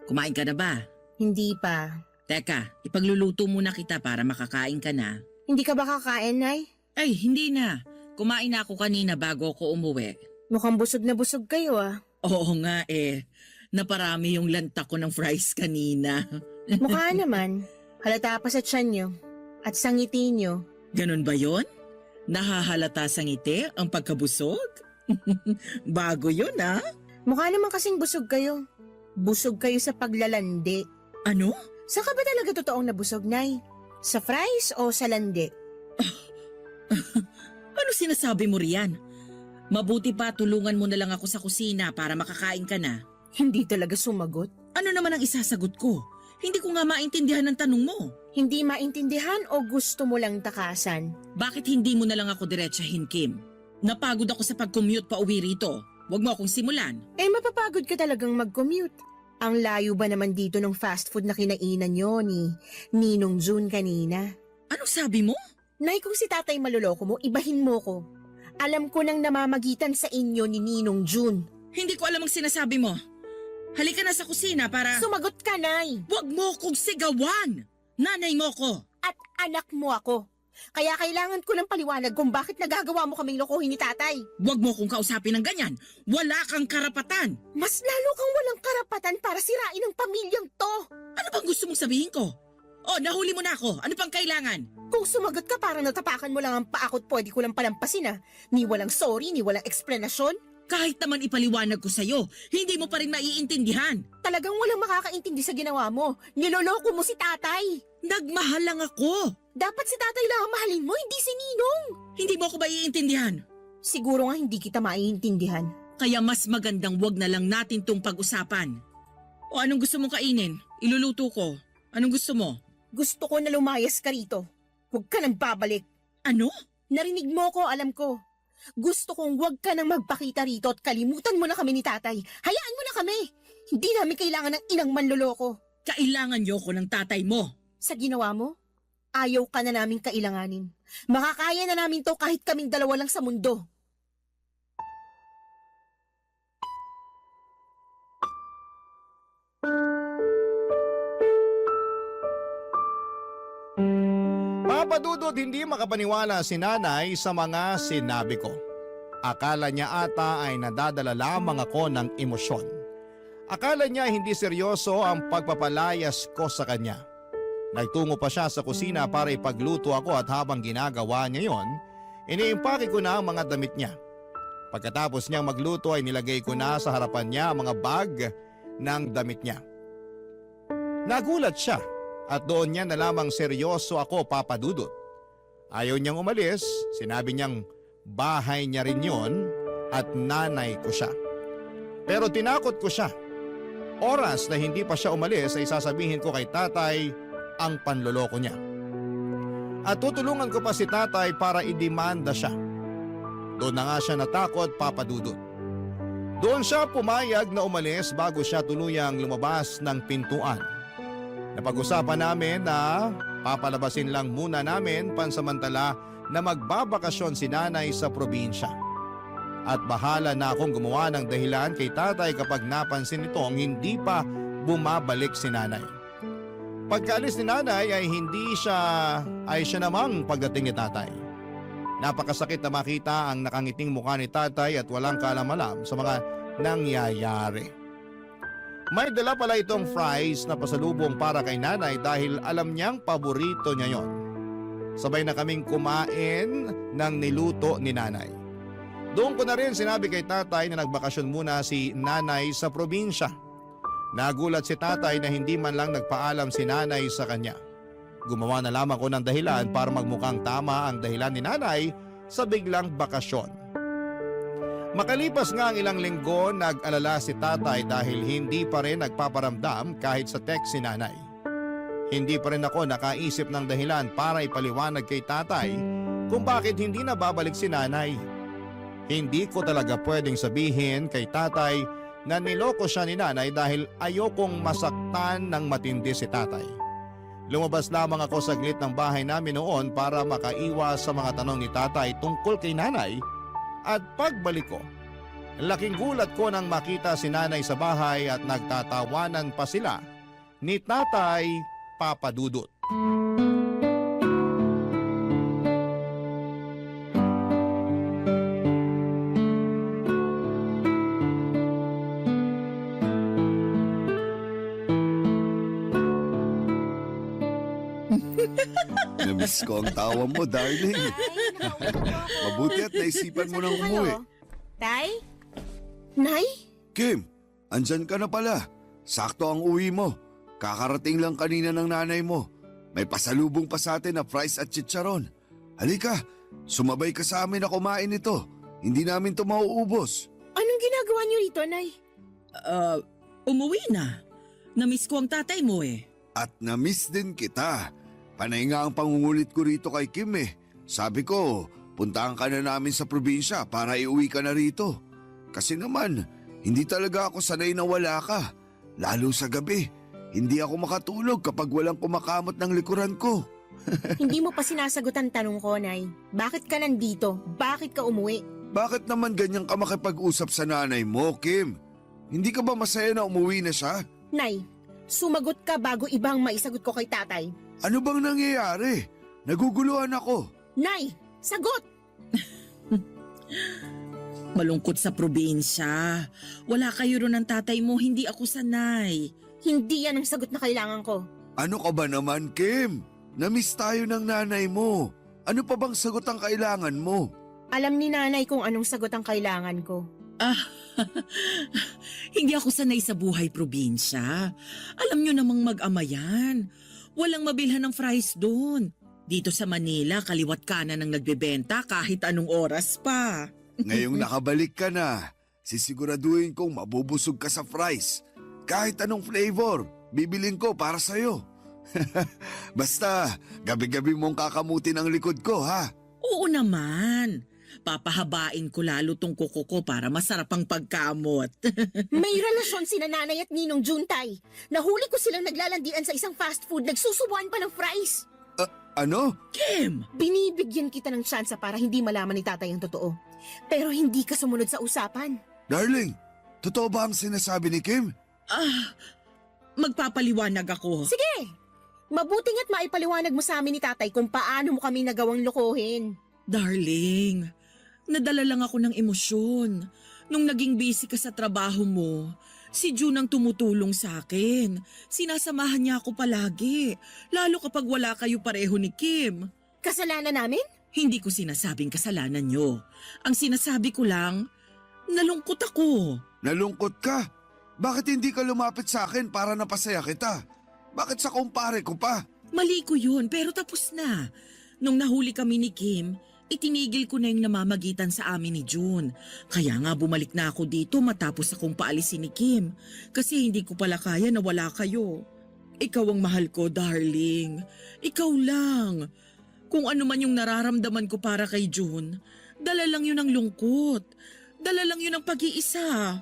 Kumain ka na ba? Hindi pa. Teka, ipagluluto muna kita para makakain ka na. Hindi ka ba kakain, Nay? Ay, hindi na. Kumain na ako kanina bago ako umuwi. Mukhang busog na busog kayo ah. Oo nga eh. Naparami yung lanta ko ng fries kanina. Mukha naman. Halata pa sa tiyan nyo. At sa ngiti nyo. Ganun ba yon? Nahahalata sa ngiti ang pagkabusog? Bago yun ah. Mukha naman kasing busog kayo. Busog kayo sa paglalandi. Ano? Saan ka ba talaga totoong nabusog, Nay? Sa fries o sa landi? Ano sinasabi mo riyan? Mabuti pa tulungan mo na lang ako sa kusina para makakain ka na. Hindi talaga sumagot. Ano naman ang isasagot ko? Hindi ko nga maintindihan ang tanong mo. Hindi maintindihan o gusto mo lang takasan? Bakit hindi mo na lang ako diretsahin, Kim? Napagod ako sa pag-commute pa uwi rito. Huwag mo akong simulan. Eh mapapagod ka talagang mag-commute. Ang layo ba naman dito ng fast food na kinainan nyo ni Ninong June kanina? Anong sabi mo? Nay, kung si tatay maluloko mo, ibahin mo ko. Alam ko nang namamagitan sa inyo ni Ninong June. Hindi ko alam ang sinasabi mo. Halika na sa kusina para... Sumagot ka, Nay! Huwag mo kong sigawan! Nanay mo ko! At anak mo ako. Kaya kailangan ko ng paliwanag kung bakit nagagawa mo kaming lokohin ni tatay. Huwag mo kong kausapin ng ganyan! Wala kang karapatan! Mas lalo kang walang karapatan para sirain ang pamilyang to. Ano bang gusto mong sabihin ko? Oh, nahuli mo na ako. Ano pang kailangan? Kung sumagot ka parang natapakan mo lang ang paa ko't pwede ko lang palampasin ah. Ni walang sorry, ni walang eksplanasyon. Kahit naman ipaliwanag ko sa'yo, hindi mo pa rin maiintindihan. Talagang walang makakaintindi sa ginawa mo. Niloloko mo si tatay. Nagmahal lang ako. Dapat si tatay lang ang mahalin mo, hindi si Ninong. Hindi mo ako maiintindihan. Siguro nga hindi kita maiintindihan. Kaya mas magandang wag na lang natin tong pag-usapan. O anong gusto mong kainin? Iluluto ko. Anong gusto mo? Gusto ko na lumayas ka rito. Huwag ka nang babalik. Ano? Narinig mo ko, alam ko. Gusto kong huwag ka nang magpakita rito at kalimutan mo na kami ni tatay. Hayaan mo na kami. Hindi namin kailangan ng inang manloloko. Kailangan niyo ko ng tatay mo. Sa ginawa mo, ayaw ka na namin kailanganin. Makakaya na namin to kahit kaming dalawa lang sa mundo. Papa Dudut, hindi makapaniwala si nanay sa mga sinabi ko. Akala niya ata ay nadadala lamang ako ng emosyon. Akala niya hindi seryoso ang pagpapalayas ko sa kanya. Nagtungo pa siya sa kusina para ipagluto ako at habang ginagawa niya yon, iniimpake ko na ang mga damit niya. Pagkatapos niyang magluto ay nilagay ko na sa harapan niya ang mga bag ng damit niya. Nagulat siya at doon niya na lamang seryoso ako, Papa Dudut. Ayaw niyang umalis, sinabi niyang bahay niya rin yon at nanay ko siya. Pero tinakot ko siya. Oras na hindi pa siya umalis ay sasabihin ko kay tatay ang panloloko niya. At tutulungan ko pa si tatay para idemanda siya. Doon na nga siya natakot, Papa Dudut. Doon siya pumayag na umalis bago siya tuluyang lumabas ng pintuan. Napag-usapan namin na papalabasin lang muna namin pansamantala na magbabakasyon si nanay sa probinsya. At bahala na akong gumawa ng dahilan kay tatay kapag napansin nitong hindi pa bumabalik si nanay. Pagkaalis ni nanay ay siya namang pagdating ni tatay. Napakasakit na makita ang nakangiting mukha ni tatay at walang kaalam-alam sa mga nangyayari. May dala pala itong fries na pasalubong para kay nanay dahil alam niyang paborito niya yon. Sabay na kaming kumain ng niluto ni nanay. Doon ko na rin sinabi kay tatay na nagbakasyon muna si nanay sa probinsya. Nagulat si tatay na hindi man lang nagpaalam si nanay sa kanya. Gumawa na lamang ko ng dahilan para magmukhang tama ang dahilan ni nanay sa biglang bakasyon. Makalipas nga ang ilang linggo, nag-alala si tatay dahil hindi pa rin nagpaparamdam kahit sa text si nanay. Hindi pa rin ako nakaisip ng dahilan para ipaliwanag kay tatay kung bakit hindi na babalik si nanay. Hindi ko talaga pwedeng sabihin kay tatay na niloko siya ni nanay dahil ayokong masaktan ng matindi si tatay. Lumabas lamang ako saglit ng bahay namin noon para makaiwas sa mga tanong ni tatay tungkol kay nanay. At pagbalik ko, laking gulat ko nang makita si nanay sa bahay at nagtatawanan pa sila ni tatay Papa Dudut. Namiss ko ang tawa mo, darling. Mabuti at naisipan mo nang umuwi. Tay? Nay? Kim, andyan ka na pala. Sakto ang uwi mo. Kakarating lang kanina ng nanay mo. May pasalubong pa sa atin na fries at chicharon. Halika, sumabay ka sa amin na kumain ito. Hindi namin to mauubos. Anong ginagawa niyo rito, Nay? Umuwi na. Namiss ko ang tatay mo eh. At namiss din kita. Panay nga ang pangungulit ko rito kay Kim eh. Sabi ko, puntahan ka na namin sa probinsya para iuwi ka na rito. Kasi naman, hindi talaga ako sanay na wala ka. Lalo sa gabi, hindi ako makatulog kapag walang kumakamot ng likuran ko. Hindi mo pa sinasagot ang tanong ko, Nay. Bakit ka nandito? Bakit ka umuwi? Bakit naman ganyan ka makipag-usap sa nanay mo, Kim? Hindi ka ba masaya na umuwi na siya? Nay, sumagot ka bago ibang maisagot ko kay tatay. Ano bang nangyayari? Naguguluhan ako. Nay, sagot! Malungkot sa probinsya. Wala kayo ron ng tatay mo, hindi ako sanay. Hindi yan ang sagot na kailangan ko. Ano ka ba naman, Kim? Namiss tayo ng nanay mo. Ano pa bang sagot ang kailangan mo? Alam ni nanay kung anong sagot ang kailangan ko. Hindi ako sanay sa buhay probinsya. Alam nyo namang mag-ama yan. Walang mabilhan ng fries doon. Dito sa Manila, kaliwat kanan ang nagbebenta kahit anong oras pa. Ngayong nakabalik ka na, sisiguraduhin kong mabubusog ka sa fries. Kahit anong flavor, bibilin ko para sa'yo. Basta, gabi-gabi mong kakamutin ang likod ko, ha? Oo naman. Papahabain ko lalo tong kuko ko para masarap ang pagkamot. May relasyon sina nanay at ninong Juntay. Nahuli ko silang naglalandian sa isang fast food, nagsusubuan pa ng fries. Ano? Kim! Binibigyan kita ng tsansa para hindi malaman ni tatay ang totoo. Pero hindi ka sumunod sa usapan. Darling, totoo ba ang sinasabi ni Kim? Magpapaliwanag ako. Sige! Mabuting at maipaliwanag mo sa amin ni tatay kung paano mo kami nagawang lokohin. Darling, nadala lang ako ng emosyon. Nung naging busy ka sa trabaho mo, si June ang tumutulong sa akin. Sinasamahan niya ako palagi, lalo kapag wala kayo pareho ni Kim. Kasalanan namin? Hindi ko sinasabing kasalanan niyo. Ang sinasabi ko lang, nalungkot ako. Nalungkot ka? Bakit hindi ka lumapit sa akin para napasaya kita? Bakit sa kumpare ko pa? Mali ko yun, pero tapos na. Nung nahuli kami ni Kim, itinigil ko na yung namamagitan sa amin ni June. Kaya nga bumalik na ako dito matapos akong paalisin ni Kim. Kasi hindi ko pala kaya na wala kayo. Ikaw ang mahal ko, darling. Ikaw lang. Kung ano man yung nararamdaman ko para kay June, dala lang yun ng lungkot. Dala lang yun ng pag-iisa.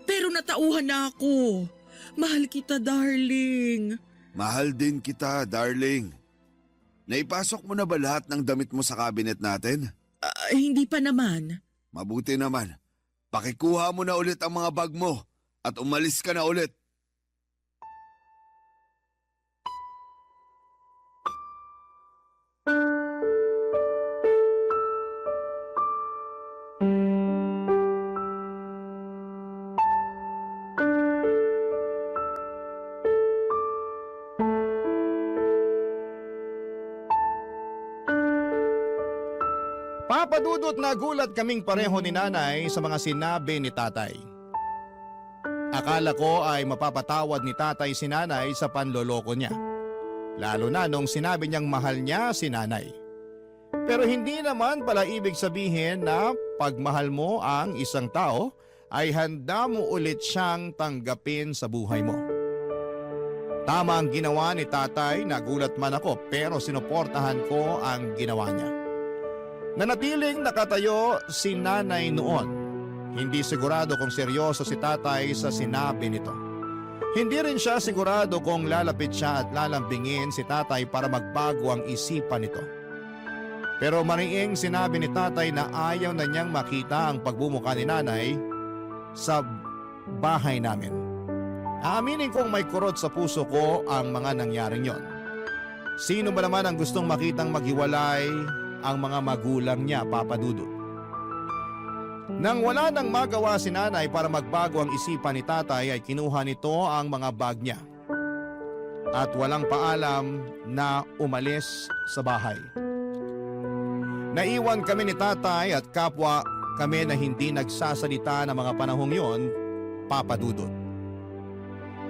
Pero natauhan na ako. Mahal kita, darling. Mahal din kita, darling. Naipasok mo na ba lahat ng damit mo sa cabinet natin? Hindi pa naman. Mabuti naman. Pakikuha mo na ulit ang mga bag mo at umalis ka na ulit. Papadudot na gulat kaming pareho ni nanay sa mga sinabi ni tatay. Akala ko ay mapapatawad ni tatay si nanay sa panloloko niya. Lalo na nung sinabi niyang mahal niya si nanay. Pero hindi naman pala ibig sabihin na pagmahal mo ang isang tao ay handa mo ulit siyang tanggapin sa buhay mo. Tama ang ginawa ni tatay, nagulat man ako pero sinuportahan ko ang ginawa niya. Nanatiling nakatayo si nanay noon. Hindi sigurado kung seryoso si tatay sa sinabi nito. Hindi rin siya sigurado kung lalapit siya at lalambingin si tatay para magbago ang isipan nito. Pero mariing sinabi ni tatay na ayaw na niyang makita ang pagbumuka ni nanay sa bahay namin. Aaminin kong may kurot sa puso ko ang mga nangyaring yon. Sino ba naman ang gustong makitang maghiwalay ang mga magulang niya, Papa Dudut? Nang wala nang magawa si nanay para magbago ang isipan ni tatay ay kinuha nito ang mga bag niya. At walang paalam na umalis sa bahay. Naiwan kami ni tatay at kapwa kami na hindi nagsasalita ng mga panahong yon, Papa Dudut.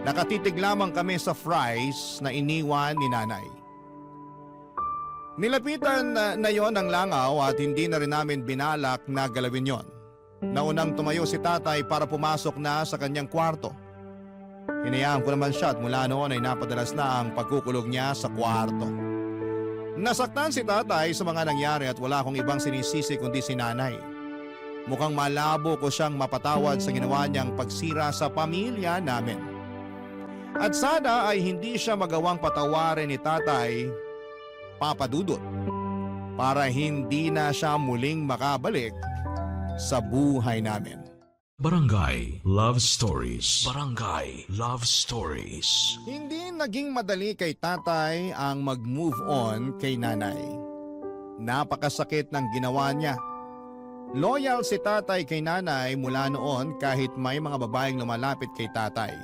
Nakatitig lamang kami sa fries na iniwan ni nanay. Nilapitan na yon ang langaw at hindi na rin namin binalak na galawin yon. Naunang tumayo si tatay para pumasok na sa kanyang kwarto. Hinayaan ko naman siya at mula noon ay napadalas na ang pagkukulog niya sa kwarto. Nasaktan si tatay sa mga nangyari at wala akong ibang sinisisi kundi si nanay. Mukhang malabo ko siyang mapatawad sa ginawa niyang pagsira sa pamilya namin. At sana ay hindi siya magawang patawarin ni tatay, Papa Dudut, para hindi na siya muling makabalik sa buhay namin. Barangay Love Stories. Barangay Love Stories. Hindi naging madali kay tatay ang mag-move on kay nanay. Napakasakit ng ginawa niya. Loyal si tatay kay nanay mula noon kahit may mga babaeng lumalapit kay tatay.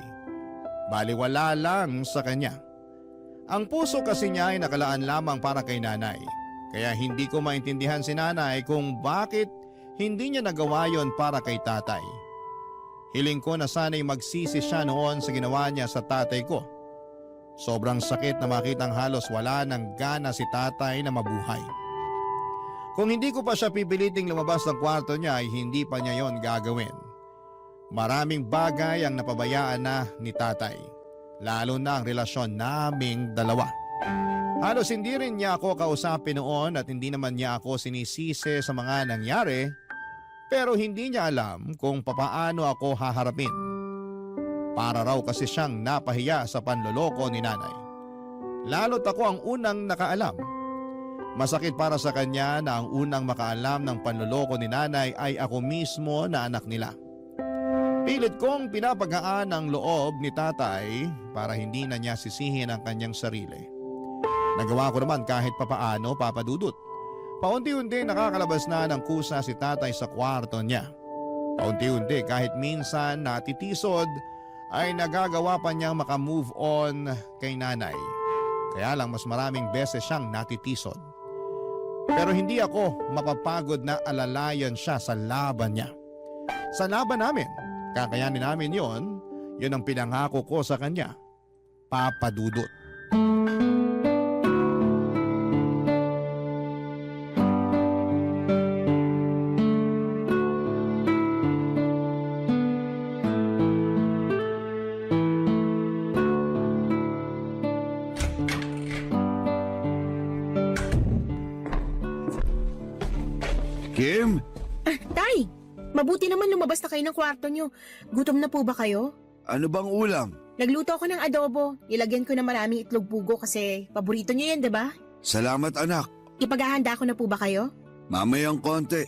Baliwala lang sa kanya. Ang puso kasi niya ay nakalaan lamang para kay nanay. Kaya hindi ko maintindihan si nanay kung bakit hindi niya nagawa yon para kay tatay. Hiling ko na sana'y magsisi siya noon sa ginawa niya sa tatay ko. Sobrang sakit na makitang halos wala ng gana si tatay na mabuhay. Kung hindi ko pa siya pipiliting lumabas ng kwarto niya ay hindi pa niya yon gagawin. Maraming bagay ang napabayaan na ni tatay. Lalo na ang relasyon naming dalawa. Halos hindi rin niya ako kausapin noon at hindi naman niya ako sinisisi sa mga nangyari. Pero hindi niya alam kung papaano ako haharapin. Para raw kasi siyang napahiya sa panloloko ni nanay. Lalo't ako ang unang nakaalam. Masakit para sa kanya na ang unang makaalam ng panloloko ni nanay ay ako mismo na anak nila. Pilit kong pinapagaan ang loob ni tatay para hindi na niya sisihin ang kanyang sarili. Nagawa ko naman kahit papaano, Papa Dudut. Paunti-unti nakakalabas na ng kusa si tatay sa kwarto niya. Paunti-unti kahit minsan natitisod ay nagagawa pa niyang makamove on kay nanay. Kaya lang mas maraming beses siyang natitisod. Pero hindi ako mapapagod na alalayan siya sa laban niya. Sa laban namin, kakayanin namin yon ang pinangako ko sa kanya, Papa Dudut. Kim, Tay, mabuti naman lumabas na kayo ng kwarto nyo. Gutom na po ba kayo? ano bang ulam? Nagluto ako ng adobo. Nilagyan ko ng maraming itlog pugo kasi paborito nyo yan, diba? Salamat anak. Ipaghahanda ko na po ba kayo? Mamayang konti.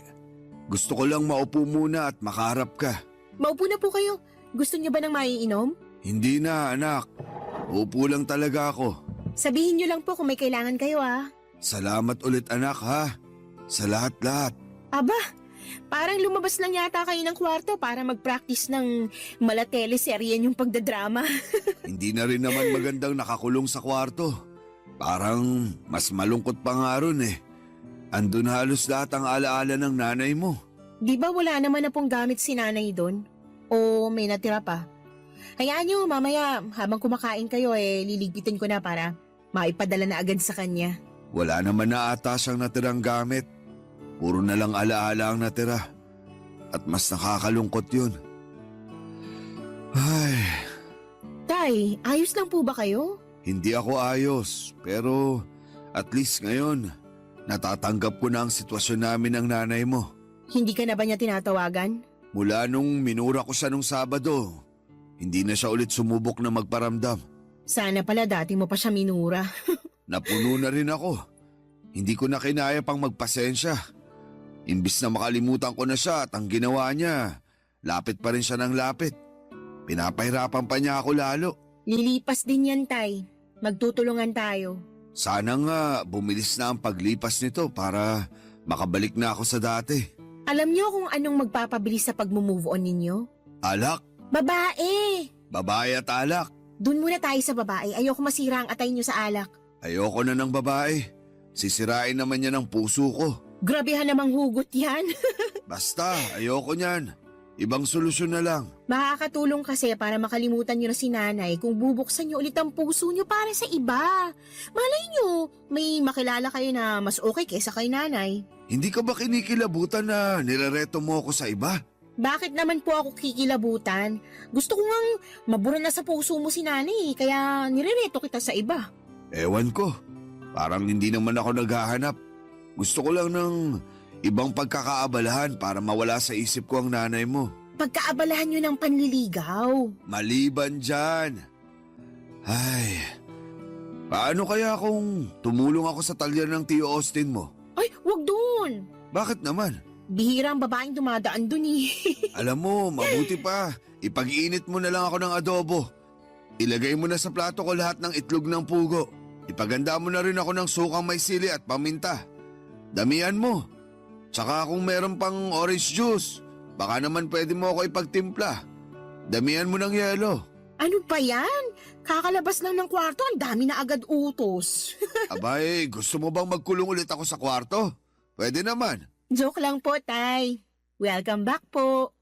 Gusto ko lang maupo muna at makaharap ka. Maupo na po kayo. Gusto nyo ba ng maiinom? Hindi na anak. Uupo lang talaga ako. Sabihin nyo lang po kung may kailangan kayo Salamat ulit anak ha. Sa lahat-lahat. Aba, parang lumabas lang yata kayo ng kwarto para mag-practice ng mala-teleserye yung pagdadrama. Hindi na rin naman magandang nakakulong sa kwarto. Parang mas malungkot pa nga ron eh. Andun halos lahat ang alaala ng nanay mo. Di ba wala naman na pong gamit si nanay doon? O may natira pa? Hayaan niyo, mamaya habang kumakain kayo liligpitin ko na para maipadala na agad sa kanya. Wala naman na ata siyang natirang gamit. Puro na lang alaala ang natira. At mas nakakalungkot yun. Ay, Tay, ayos lang po ba kayo? hindi ako ayos. Pero at least ngayon, natatanggap ko na ang sitwasyon namin ng nanay mo. Hindi ka na ba niya tinatawagan? Mula nung minura ko siya nung Sabado, hindi na siya ulit sumubok na magparamdam. Sana pala dati mo pa siya minura. Napuno na rin ako. Hindi ko na kinaya pang magpasensya. Imbis na makalimutan ko na siya at ang ginawa niya, lapit pa rin siya ng lapit. Pinapahirapan pa niya ako lalo. Lilipas din yan, Tay. Magtutulungan tayo. Sana nga bumilis na ang paglipas nito para makabalik na ako sa dati. Alam niyo kung anong magpapabilis sa pag-move on ninyo? Alak, Babae! babae at alak. Doon muna tayo sa babae. Ayoko masira ang atay niyo sa alak. Ayoko na ng babae. Sisirain naman niya ng puso ko. Grabehan namang hugot yan. Basta, ayoko niyan. Ibang solusyon na lang. Makakatulong kasi para makalimutan niyo na si nanay kung bubuksan niyo ulit ang puso niyo para sa iba. Malay niyo, may makilala kayo na mas okay kaysa kay nanay. Hindi ka ba kinikilabutan na nirereto mo ako sa iba? Bakit naman po ako kikilabutan? Gusto ko ngang mabura na sa puso mo si nanay, kaya nirereto kita sa iba. Ewan ko. Parang hindi naman ako naghahanap. Gusto ko lang ng ibang pagkakaabalahan para mawala sa isip ko ang nanay mo. Pagkaabalahan niyo ng panliligaw. Maliban dyan. Ay, paano kaya kung tumulong ako sa talyer ng Tio Austin mo? Ay, wag doon. Bakit naman? Bihira ang babaeng dumadaan doon eh. Alam mo, mabuti pa. Ipag-init mo na lang ako ng adobo. Ilagay mo na sa plato ko lahat ng itlog ng pugo. Ipaganda mo na rin ako ng sukang may sili at paminta. Damihan mo. Tsaka kung meron pang orange juice, baka naman pwede mo ako ipagtimpla. Damihan mo ng yelo. Ano pa yan? Kakalabas lang ng kwarto, ang dami na agad utos. Abay, gusto mo bang magkulong ulit ako sa kwarto? Pwede naman. Joke lang po, Tay. Welcome back po.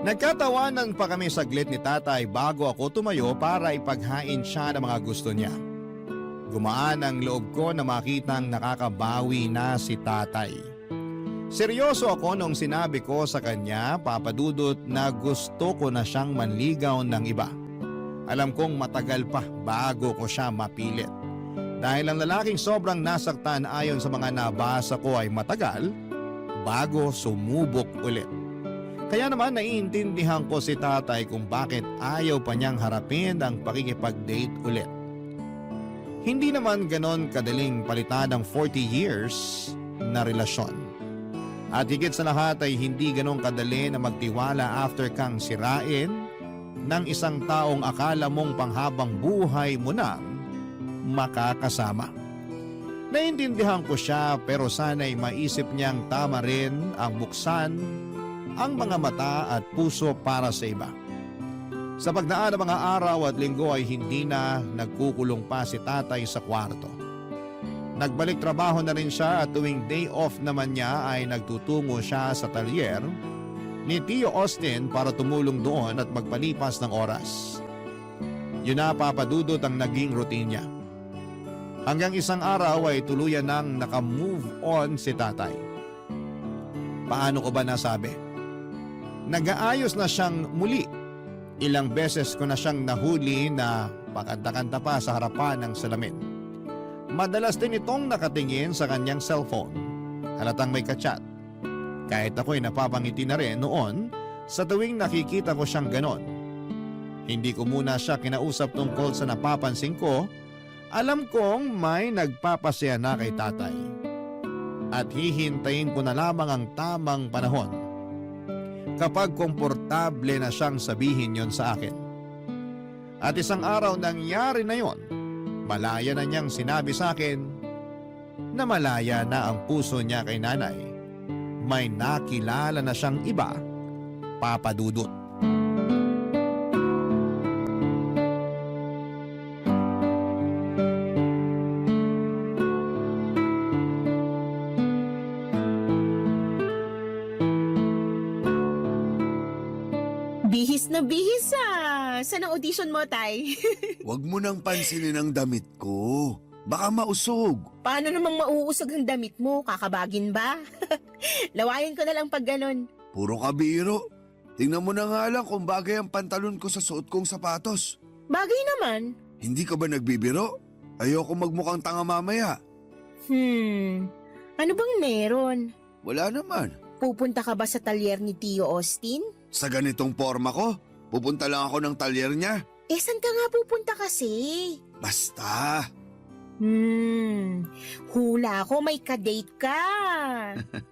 Nagkatawanan pa kami saglit ni tatay bago ako tumayo para ipaghain siya ng mga gusto niya. Gumaan ang loob ko na makitang nakakabawi na si tatay. Seryoso ako nung sinabi ko sa kanya, Papa Dudut, na gusto ko na siyang manligaw ng iba. Alam kong matagal pa bago ko siya mapilit. Dahil ang lalaking sobrang nasaktan ayon sa mga nabasa ko ay matagal bago sumubok ulit. Kaya naman naiintindihan ko si tatay kung bakit ayaw pa niyang harapin ang pakikipag-date ulit. Hindi naman ganon kadaling palitan ng 40 years na relasyon. At higit sa lahat ay hindi ganon kadali na magtiwala after kang sirain ng isang taong akala mong panghabang buhay mo nang makakasama. Naiintindihan ko siya pero sana'y maisip niyang tama rin ang buksan ang mga mata at puso para sa iba. Sa pagdaan ng mga araw at linggo ay hindi na nagkukulong pa si tatay sa kwarto. Nagbalik trabaho na rin siya at tuwing day off naman niya ay nagtutungo siya sa talyer ni Tio Austin para tumulong doon at magpalipas ng oras. Yun na, Papa Dudut, ang naging routine niya. Hanggang isang araw ay tuluyan nang nakamove on si tatay. Paano ko ba nasabi? Nag-aayos na siyang muli. Ilang beses ko na siyang nahuli na pakanta-kanta pa sa harapan ng salamin. Madalas din itong nakatingin sa kanyang cellphone. Halatang may kachat. Kahit ako'y napapangiti na rin noon sa tuwing nakikita ko siyang ganon. Hindi ko muna siya kinausap tungkol sa napapansin ko. Alam kong may nagpapasaya na kay tatay. At hihintayin ko na lamang ang tamang panahon kapag komportable na siyang sabihin yon sa akin. At isang araw nangyari na yon. Malaya na niyang sinabi sa akin na malaya na ang puso niya kay nanay. May nakilala na siyang iba, Papa Dudut. na bihis Saan ang audition mo, Tay? Huwag mo nang pansinin ang damit ko. Baka mausog. Paano namang mauusog ang damit mo? Kakabagin ba? Lawayan ko na lang pag ganon. Puro kabiro. Tingnan mo na nga lang kung bagay ang pantalon ko sa suot kong sapatos. Bagay naman. Hindi ka ba nagbibiro? Ayoko magmukhang tanga mamaya. Ano bang meron? Wala naman. Pupunta ka ba sa talyer ni Tio Austin? Sa ganitong forma ko, pupunta lang ako ng talyer niya. Saan ka nga pupunta kasi? Basta. Hula ko may kadate ka.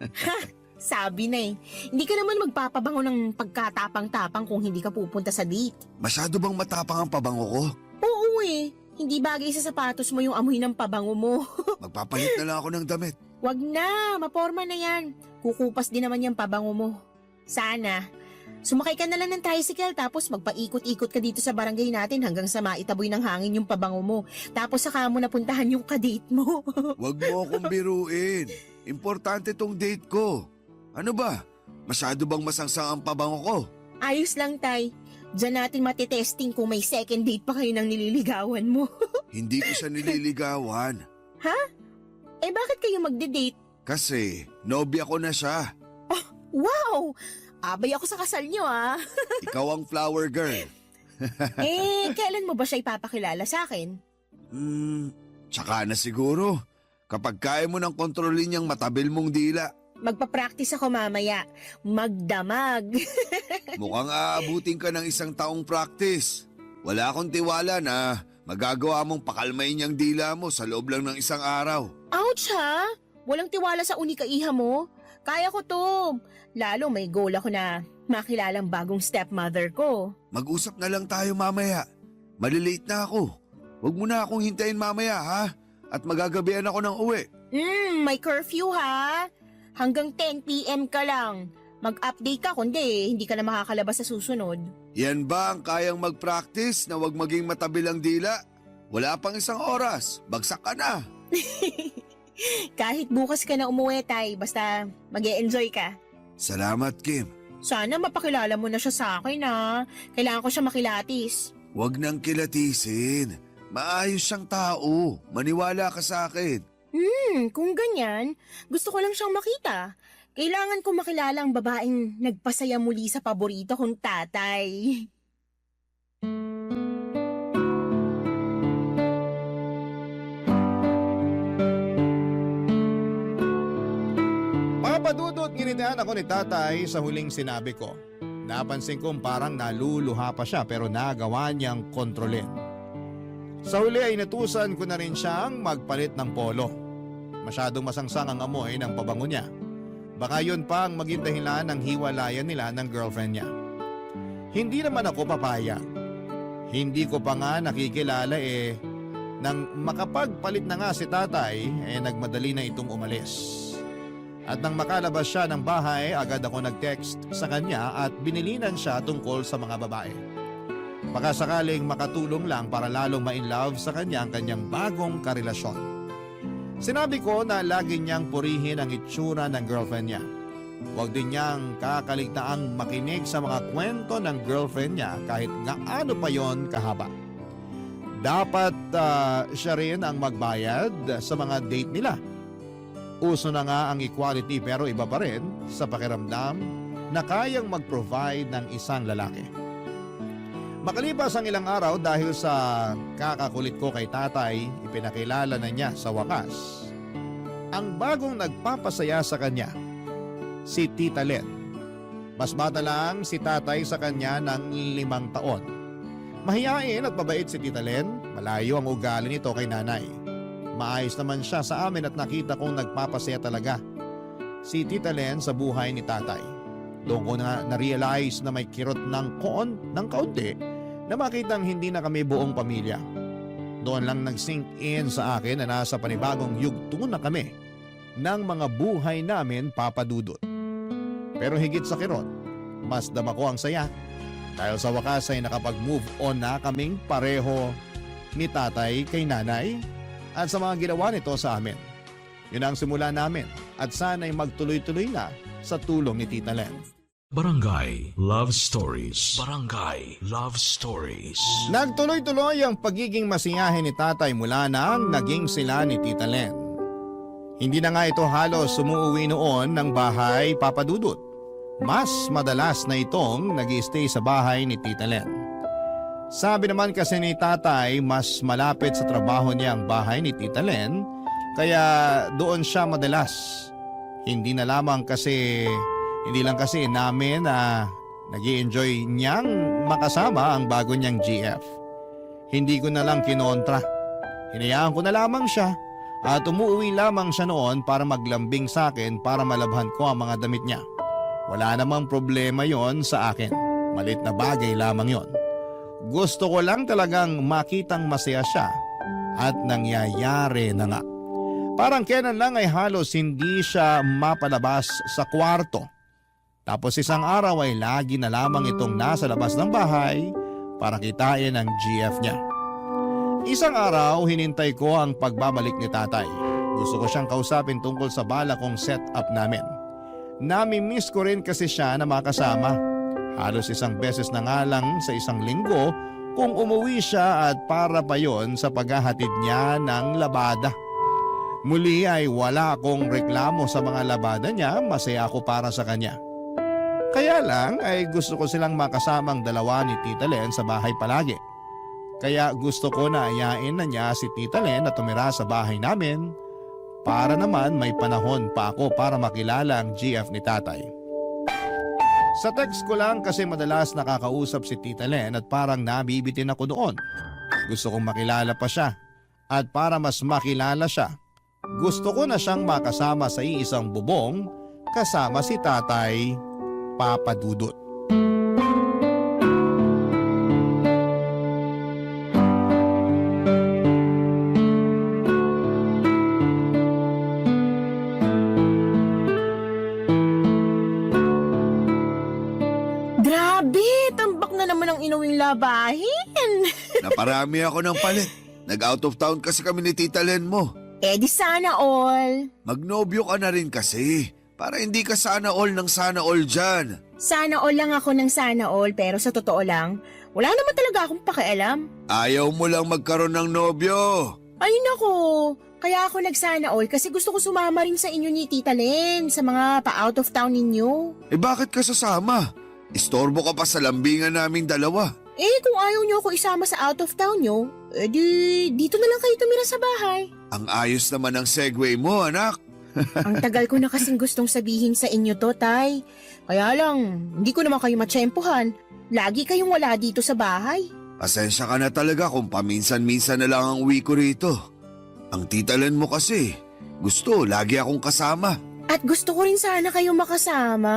Ha, sabi na eh. Hindi ka naman magpapabango ng pagkatapang-tapang kung hindi ka pupunta sa date. Masyado bang matapang ang pabango ko? Oo eh. Hindi bagay sa sapatos mo yung amoy ng pabango mo. Magpapalit na lang ako ng damit. Wag na, maporma na yan. Kukupas din naman yung pabango mo. Sana. Sumakay ka na lang ng tricycle tapos magpaikot-ikot ka dito sa barangay natin hanggang sa maitaboy ng hangin yung pabango mo. Tapos saka mo napuntahan yung kadate mo. Huwag mo akong biruin. Importante tong date ko. Ano ba? Masyado bang masangsang ang pabango ko? Ayos lang, Tay. Diyan natin matitesting kung may second date pa kayo ng nililigawan mo. Hindi ko siya nililigawan. Bakit kayo magde-date? Kasi nobya ko na siya. Wow! Abay ako sa kasal nyo Ikaw ang flower girl. Kailan mo ba siya ipapakilala sa akin? Tsaka na siguro. Kapag kaya mo nang kontrolin yung matabil mong dila. Magpa-practice ako mamaya. Magdamag. Mukhang aabutin ka ng 1 taong practice. Wala akong tiwala na magagawa mong pakalmayin yung dila mo sa loob lang ng 1 araw. Ouch ha? Walang tiwala sa unika-iha mo? Kaya ko to. Lalo may goal ako na makilalang bagong stepmother ko. Mag-usap na lang tayo mamaya. Malilate na ako. Huwag mo na akong hintayin mamaya ha? At magagabihan ako ng uwi. May curfew ha? Hanggang 10 p.m. ka lang. Mag-update ka kundi hindi ka na makakalabas sa susunod. Yan ba ang kayang mag-practice na wag maging matabil ang dila? Wala pang 1 oras. Bagsak ka na. Kahit bukas ka na umuwi, Tay, basta mag-e-enjoy ka. Salamat, Kim. Sana mapakilala mo na siya sa akin Kailangan ko siya makilatis. Huwag nang kilatisin. Maayos siyang tao. Maniwala ka sa akin. Kung ganyan, gusto ko lang siyang makita. Kailangan ko makilala ang babaeng nagpasaya muli sa paborito kong tatay. Papadudot nginitian ako ni tatay sa huling sinabi ko. Napansin kong parang naluluha pa siya pero nagawa niyang kontrolin. Sa huli ay natusan ko na rin siyang magpalit ng polo. Masyadong masangsang ang amoy ng pabango niya. Baka yun pa ang maging dahilan ng hiwalayan nila ng girlfriend niya. Hindi naman ako papayag. Hindi ko pa nga nakikilala nang makapagpalit na nga si tatay nagmadali na itong umalis. At nang makalabas siya ng bahay, agad ako nag-text sa kanya at binilinan siya tungkol sa mga babae. Baka sakaling makatulong lang para lalong ma-inlove sa kanya ang kanyang bagong karelasyon. Sinabi ko na lagi niyang purihin ang itsura ng girlfriend niya. Huwag din niyang kakaligtaang makinig sa mga kwento ng girlfriend niya kahit gaano pa yon kahaba. Dapat siya rin ang magbayad sa mga date nila. Uso na nga ang equality pero iba pa rin sa pakiramdam na kayang mag-provide ng isang lalaki. Makalipas ang ilang araw dahil sa kakakulit ko kay tatay, ipinakilala na niya sa wakas ang bagong nagpapasaya sa kanya, si Tita Len. Mas bata lang si tatay sa kanya ng 5 taon. Mahiyain at mabait si Tita Len, malayo ang ugali nito kay nanay. Maayos naman siya sa amin at nakita kong nagpapasaya talaga si Tita Len sa buhay ni tatay. Doon ko na-realize na may kirot ng kaunti na makitang hindi na kami buong pamilya. Doon lang nag-sink in sa akin na nasa panibagong yugto na kami ng mga buhay namin, papadudot. Pero higit sa kirot, mas dama ko ang saya dahil sa wakas ay nakapag-move on na kaming pareho ni tatay kay nanay at sa mga ginawa nito sa amin. Yun ang simula namin at sana'y magtuloy-tuloy na sa tulong ni Tita Len. Barangay Love Stories. Barangay Love Stories. Nagtuloy-tuloy ang pagiging masiyahin ni tatay mula nang naging sila ni Tita Len. Hindi na nga ito halos sumuuwi noon ng bahay Papa Dudut. Mas madalas na itong nag-i-stay sa bahay ni Tita Len. Sabi naman kasi ni tatay mas malapit sa trabaho niya ang bahay ni Tita Len, kaya doon siya madalas. Hindi lang kasi namin na nag-i-enjoy niyang makasama ang bago niyang GF. Hindi ko na lang kinontra. Hinayaan ko na lamang siya at umuwi lamang siya noon para maglambing sa akin para malabhan ko ang mga damit niya. Wala namang problema yon sa akin. Malit na bagay lamang yon. Gusto ko lang talagang makitang masaya siya at nangyayari na nga. Parang kailan lang ay halos hindi siya mapalabas sa kwarto. Tapos isang araw ay lagi na lamang itong nasa labas ng bahay para kitain ang GF niya. Isang araw hinintay ko ang pagbabalik ni tatay. Gusto ko siyang kausapin tungkol sa bala kong setup namin. Nami-miss ko rin kasi siya na makasama. Halos isang beses na nga lang sa isang linggo kung umuwi siya at para pa yon sa paghahatid niya ng labada. Muli ay wala akong reklamo sa mga labada niya, masaya ako para sa kanya. Kaya lang ay gusto ko silang makasamang dalawa ni Tita Len sa bahay palagi. Kaya gusto ko na ayain na niya si Tita Len na tumira sa bahay namin para naman may panahon pa ako para makilala ang GF ni tatay. Sa text ko lang kasi madalas nakakausap si Tita Len at parang nabibitin ako doon. Gusto kong makilala pa siya at para mas makilala siya, gusto ko na siyang makasama sa iisang bubong kasama si tatay Papa Dudut. Grabe, tambak na naman ang inuwing labahin. Naparami ako ng palit. Nag-out of town kasi kami ni Tita Len mo. Eh di sana all. Magnobyo ka na rin kasi. Para hindi ka sana all ng sana all dyan. Sana all lang ako ng sana all pero sa totoo lang, wala naman talaga akong pakialam. Ayaw mo lang magkaroon ng nobyo. Ay nako, kaya ako nagsana all kasi gusto ko sumama rin sa inyo ni Tita Len sa mga pa-out of town ninyo. Eh bakit ka sasama? Istorbo ka pa sa lambingan naming dalawa. Eh kung ayaw nyo ako isama sa out of town nyo, dito na lang kayo tumira sa bahay. Ang ayos naman ng segue mo, anak. Ang tagal ko na kasing gustong sabihin sa inyo to, Tay. Kaya lang, hindi ko naman kayo matsyempohan. Lagi kayong wala dito sa bahay. Pasensya ka na talaga kung paminsan-minsan na lang ang uwi ko rito. Ang Tita Len mo kasi, gusto lagi akong kasama. At gusto ko rin sana kayong makasama.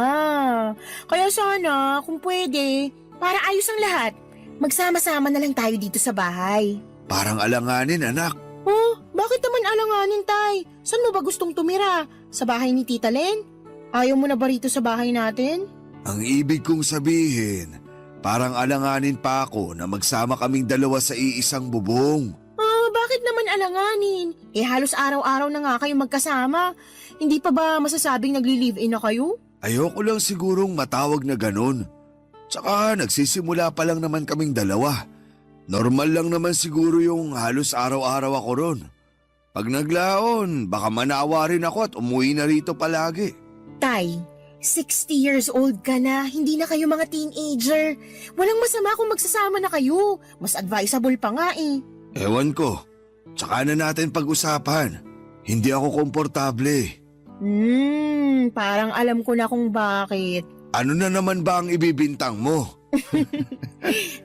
Kaya sana, kung pwede, para ayos ang lahat, magsama-sama na lang tayo dito sa bahay. Parang alanganin, anak. Oh, bakit naman alanganin, Tay? Saan mo ba gustong tumira? Sa bahay ni Tita Len? Ayaw mo na ba rito sa bahay natin? Ang ibig kong sabihin, parang alanganin pa ako na magsama kaming dalawa sa iisang bubong. Ah, bakit naman alanganin? Eh halos araw-araw na nga kayong magkasama. Hindi pa ba masasabing nagli-live-in na kayo? Ayoko lang sigurong matawag na ganun. Tsaka nagsisimula pa lang naman kaming dalawa. Normal lang naman siguro yung halos araw-araw ako ron. Pag naglaon, baka manawa rin ako at umuwi na rito palagi. Tay, 60 years old ka na, hindi na kayo mga teenager. Walang masama kung magsasama na kayo. Mas advisable pa nga eh. Ewan ko, tsaka na natin pag-usapan. Hindi ako komportable. Parang alam ko na kung bakit. Ano na naman ba ang ibibintang mo?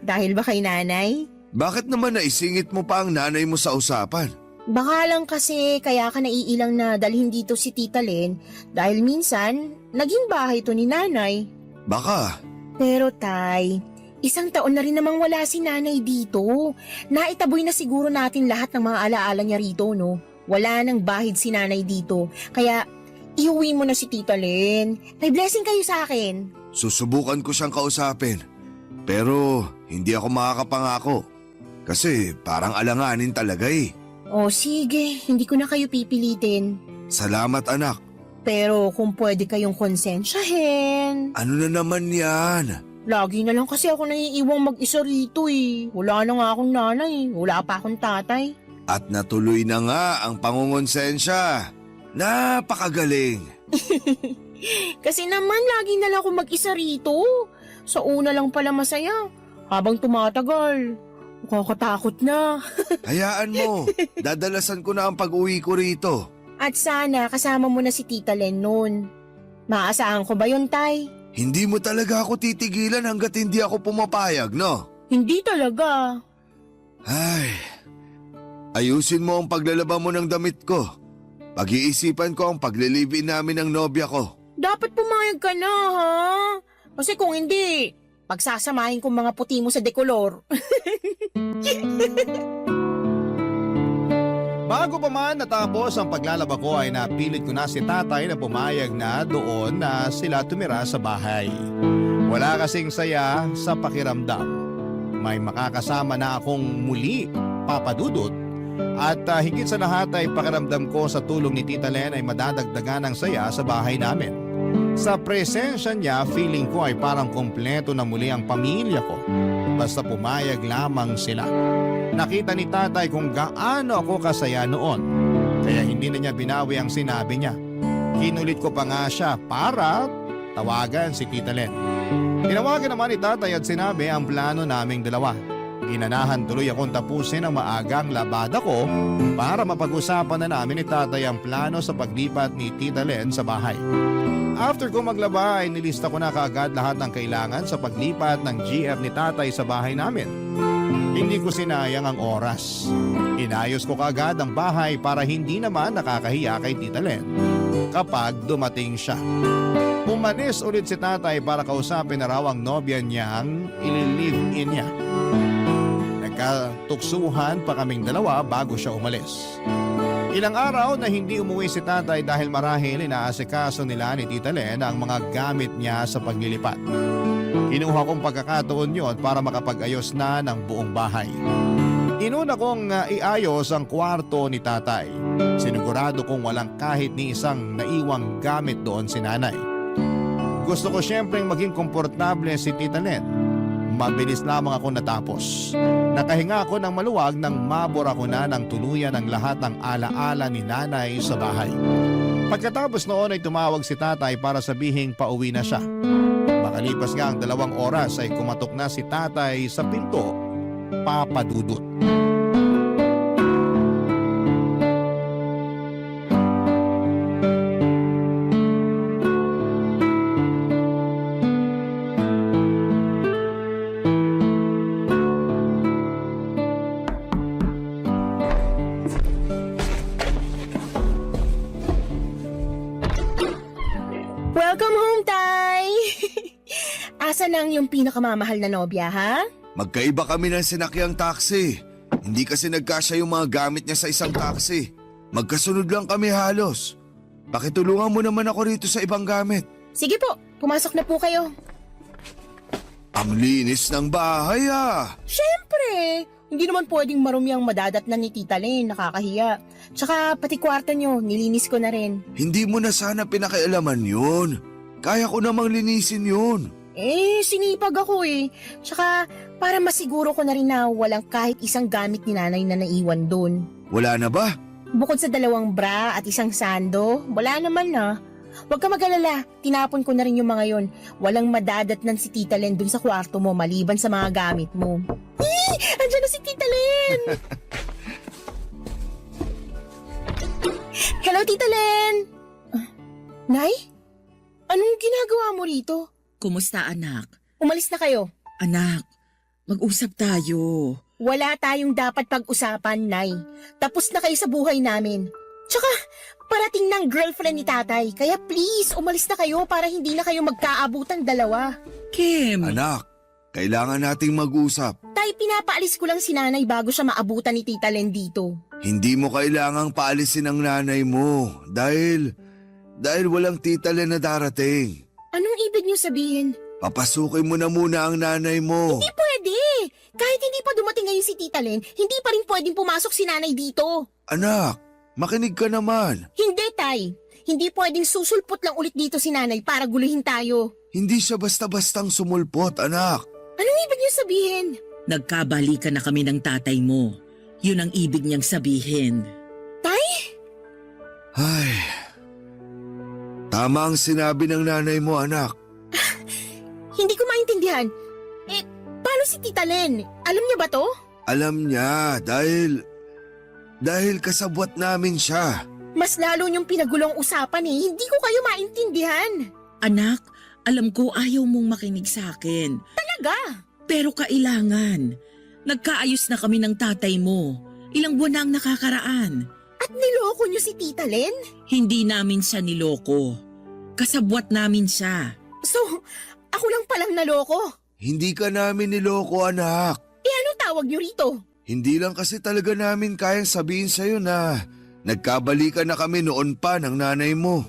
Dahil ba kay nanay? Bakit naman naisingit mo pa ang nanay mo sa usapan? Baka lang kasi kaya ka naiilang na dalhin dito si Tita Len dahil minsan naging bahay to ni nanay. Baka. Pero Tay, isang taon na rin namang wala si nanay dito. Naitaboy na siguro natin lahat ng mga alaala niya rito, no? Wala nang bahid si nanay dito. Kaya iuwi mo na si Tita Len. May blessing kayo sa akin. Susubukan ko siyang kausapin. Pero hindi ako makakapangako. Kasi parang alanganin talaga eh. O sige, hindi ko na kayo pipilitin. Salamat anak. Pero kung pwede kayong konsensyahin. Ano na naman yan? Lagi na lang kasi ako naiiwang mag-isa rito eh. Wala na nga akong nanay, wala pa akong tatay. At natuloy na nga ang pangungonsensya. Napakagaling. Kasi naman lagi na lang ako mag-isa rito. Sa una lang pala masaya. Habang tumatagal, nakakatakot na. Hayaan mo, dadalasan ko na ang pag-uwi ko rito. At sana kasama mo na si Tita Len noon. Maaasahan ko ba yun, Tay? Hindi mo talaga ako titigilan hanggat hindi ako pumapayag, no? Hindi talaga. Ay, ayusin mo ang paglalaba mo ng damit ko. Pag-iisipan ko ang paglilibin namin ng nobya ko. Dapat pumayag ka na, ha? Kasi kung hindi, pagsasamahin ko mga puti mo sa dekolor. Bago pa man natapos ang paglalaba ko ay napilit ko na si tatay na pumayag na doon na sila tumira sa bahay. Wala kasing saya sa pakiramdam. May makakasama na akong muli, Papa Dudut. At higit sa lahat ay pakiramdam ko sa tulong ni Tita Len ay madadagdagan ng saya sa bahay namin. Sa presensya niya, feeling ko ay parang kompleto na muli ang pamilya ko. Basta pumayag lamang sila. Nakita ni tatay kung gaano ako kasaya noon. Kaya hindi na niya binawi ang sinabi niya. Kinulit ko pa nga siya para tawagan si Tita Len. Tinawagan naman ni tatay at sinabi ang plano naming dalawa. Inanahan tuloy akong tapusin ang maagang labada ko para mapag-usapan na namin ni tatay ang plano sa paglipat ni Tita Len sa bahay. After ko maglaba ay nilista ko na kaagad lahat ng kailangan sa paglipat ng GF ni tatay sa bahay namin. Hindi ko sinayang ang oras. Inayos ko kaagad ang bahay para hindi naman nakakahiya kay Tita Len kapag dumating siya. Umalis ulit si tatay para kausapin na raw ang nobya niyang ililive-in niya. Nagkatuksuhan pa kaming dalawa bago siya umalis. Ilang araw na hindi umuwi si tatay dahil marahil inaasikaso nila ni Tita Len ang mga gamit niya sa paglilipat. Kinuha kong pagkakataon yon para makapag-ayos na ng buong bahay. Inuna kong iayos ang kwarto ni tatay. Sinigurado kong walang kahit ni isang naiwang gamit doon si nanay. Gusto ko siyempreng maging komportable si Tita Len. Mabilis lamang ako natapos. Nakahinga ako ng maluwag nang mabura ko na ng tuluyan ang lahat ng alaala ni nanay sa bahay. Pagkatapos noon ay tumawag si tatay para sabihing pauwi na siya. Makalipas nga ang 2 oras ay kumatok na si tatay sa pinto, Papa Dudut. Welcome home, Tay! Asa nang yung pinakamamahal na nobya, ha? Magkaiba kami ng sinakyang taxi. Hindi kasi nagkasya yung mga gamit niya sa isang taxi. Magkasunod lang kami halos. Pakitulungan mo naman ako rito sa ibang gamit. Sige po, pumasok na po kayo. Ang linis ng bahay ah. Siyempre! Hindi naman pwedeng marumi ang madadat na ni Tita Len, nakakahiya. Tsaka pati kwarto nyo, nilinis ko na rin. Hindi mo na sana pinakialaman yun. Kaya ko namang linisin yun. Sinipag ako eh. Tsaka para masiguro ko na rin na walang kahit isang gamit ni nanay na naiwan doon. Wala na ba? Bukod sa 2 bra at isang sando, wala naman na. Huwag ka mag-alala, tinapon ko na rin yung mga yon. Walang madadatnan si Tita Len dun sa kwarto mo maliban sa mga gamit mo. Andiyan na si Tita Len! Hello, Tita Len! Nay? Anong ginagawa mo rito? Kumusta anak? Umalis na kayo. Anak, mag-usap tayo. Wala tayong dapat pag-usapan, Nay. Tapos na kayo sa buhay namin. Tsaka, parating ng girlfriend ni tatay. Kaya please, umalis na kayo para hindi na kayo magkaabutan 2. Kim, Anak, kailangan nating mag-usap. Tay, pinapaalis ko lang si nanay bago siya maabutan ni Tita Len dito. Hindi mo kailangang paalisin ang nanay mo dahil walang Tita Len na darating. Anong ibig niyo sabihin? Papasukin mo na muna ang nanay mo. Hindi pwede! Kahit hindi pa dumating ngayon si Tita Len, hindi pa rin pwedeng pumasok si nanay dito. Anak, makinig ka naman. Hindi, Tay. Hindi pwedeng susulpot lang ulit dito si nanay para guluhin tayo. Hindi siya basta-bastang sumulpot, anak. Anong ibig niyo sabihin? Nagkabalikan na kami ng tatay mo. Yun ang ibig niyang sabihin. Ay, tama ang sinabi ng nanay mo, anak. Hindi ko maintindihan. Paano si Tita Len? Alam niya ba to? Alam niya dahil kasabwat namin siya. Mas lalo niyong pinagulong usapan eh. Hindi ko kayo maintindihan. Anak, alam ko ayaw mong makinig sa akin. Talaga? Pero kailangan. Nagkaayos na kami ng tatay mo. Ilang buwan na ang nakakaraan. At niloko niyo si Tita Len? Hindi namin siya niloko. Kasabwat namin siya. So, ako lang palang naloko. Hindi ka namin niloko, anak. Ano tawag niyo rito? Hindi lang kasi talaga namin kayang sabihin sa'yo na nagkabalikan na kami noon pa ng nanay mo.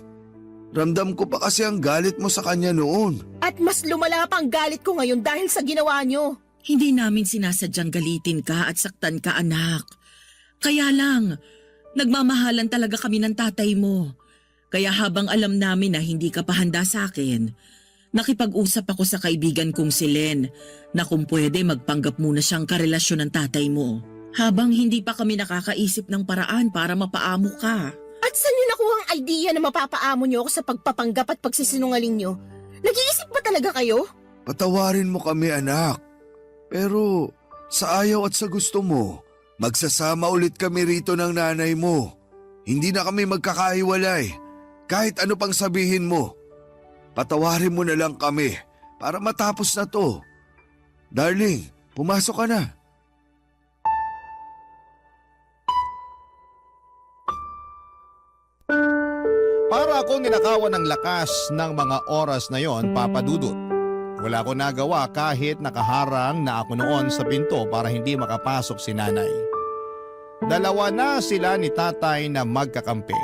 Ramdam ko pa kasi ang galit mo sa kanya noon. At mas lumala pa ang galit ko ngayon dahil sa ginawa niyo. Hindi namin sinasadyang galitin ka at saktan ka, anak. Kaya lang, nagmamahalan talaga kami ng tatay mo. Kaya habang alam namin na hindi ka pa handa sa akin, nakipag-usap ako sa kaibigan kong si Len na kung pwede magpanggap muna siyang karelasyon ng tatay mo. Habang hindi pa kami nakakaisip ng paraan para mapaamo ka. At saan niyo nakuha ang idea na mapapaamo niyo ako sa pagpapanggap at pagsisinungaling niyo? Nag-iisip ba talaga kayo? Patawarin mo kami, anak. Pero sa ayaw at sa gusto mo, magsasama ulit kami rito ng nanay mo. Hindi na kami magkakahiwalay. Kahit ano pang sabihin mo. Patawarin mo na lang kami para matapos na to. Darling, pumasok ka na. Para akong ninakawan ng lakas ng mga oras na yon, Papa Dudut. Wala ko nagawa kahit nakaharang na ako noon sa pinto para hindi makapasok si nanay. Dalawa na sila ni tatay na magkakampi.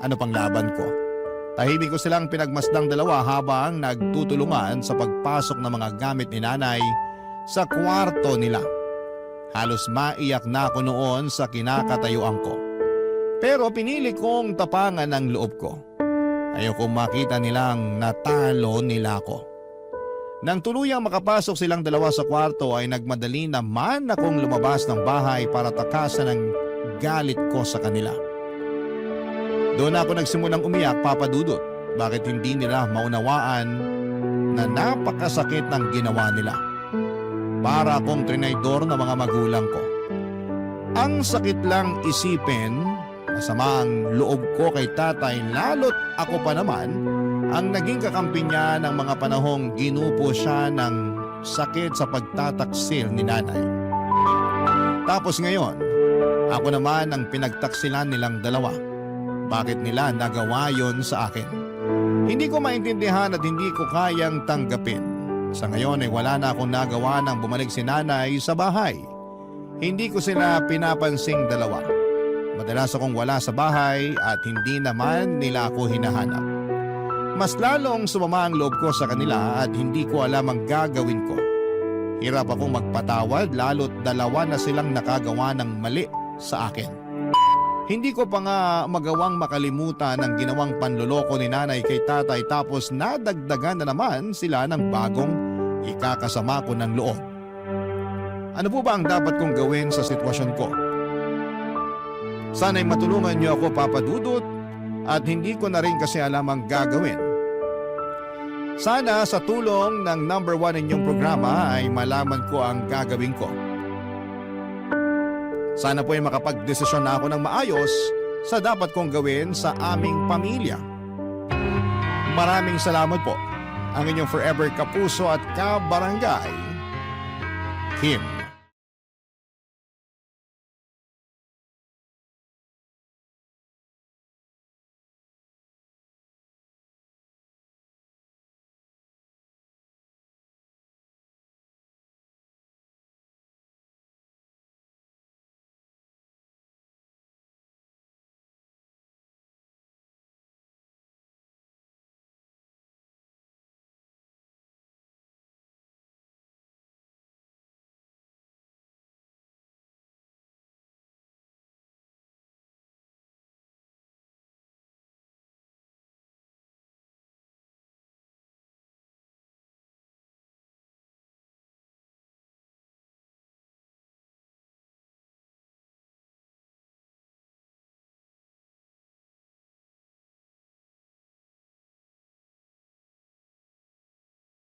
Ano pang laban ko? Tahimik ko silang pinagmasdang dalawa habang nagtutulungan sa pagpasok ng mga gamit ni nanay sa kwarto nila. Halos maiyak na ako noon sa kinakatayuan ko. Pero pinili kong tapangan ang loob ko. Ayokong makita nilang natalo nila ako. Nang tuluyang makapasok silang dalawa sa kwarto ay nagmadali naman akong lumabas ng bahay para takasan ang galit ko sa kanila. Doon ako nagsimulang umiyak, Papa Dudut. Bakit hindi nila maunawaan na napakasakit ng ginawa nila? Para akong trinaydor ng mga magulang ko. Ang sakit lang isipin, masama ang loob ko kay tatay lalo't ako pa naman ang naging kakampi niya ng mga panahong ginupo siya ng sakit sa pagtataksil ni nanay. Tapos ngayon, ako naman ang pinagtaksilan nilang dalawa. Bakit nila nagawa yon sa akin? Hindi ko maintindihan at hindi ko kayang tanggapin. Sa ngayon ay wala na akong nagawa nang bumalik si nanay sa bahay. Hindi ko sila pinapansing dalawa. Madalas akong wala sa bahay at hindi naman nila ako hinahanap. Mas lalong sumama ang loob ko sa kanila at hindi ko alam ang gagawin ko. Hirap akong magpatawad lalo't dalawa na silang nakagawa ng mali sa akin. Hindi ko pa nga magawang makalimutan ang ginawang panloloko ni nanay kay tatay tapos nadagdagan na naman sila ng bagong ikakasama ko ng loob. Ano po ba ang dapat kong gawin sa sitwasyon ko? Sana'y matulungan niyo ako, Papa Dudut, at hindi ko na rin kasi alam ang gagawin. Sana sa tulong ng number 1 ninyong programa ay malaman ko ang gagawin ko. Sana po ay makapag-desisyon na ako ng maayos sa dapat kong gawin sa aming pamilya. Maraming salamat po. Ang inyong forever kapuso at kabarangay, Kim.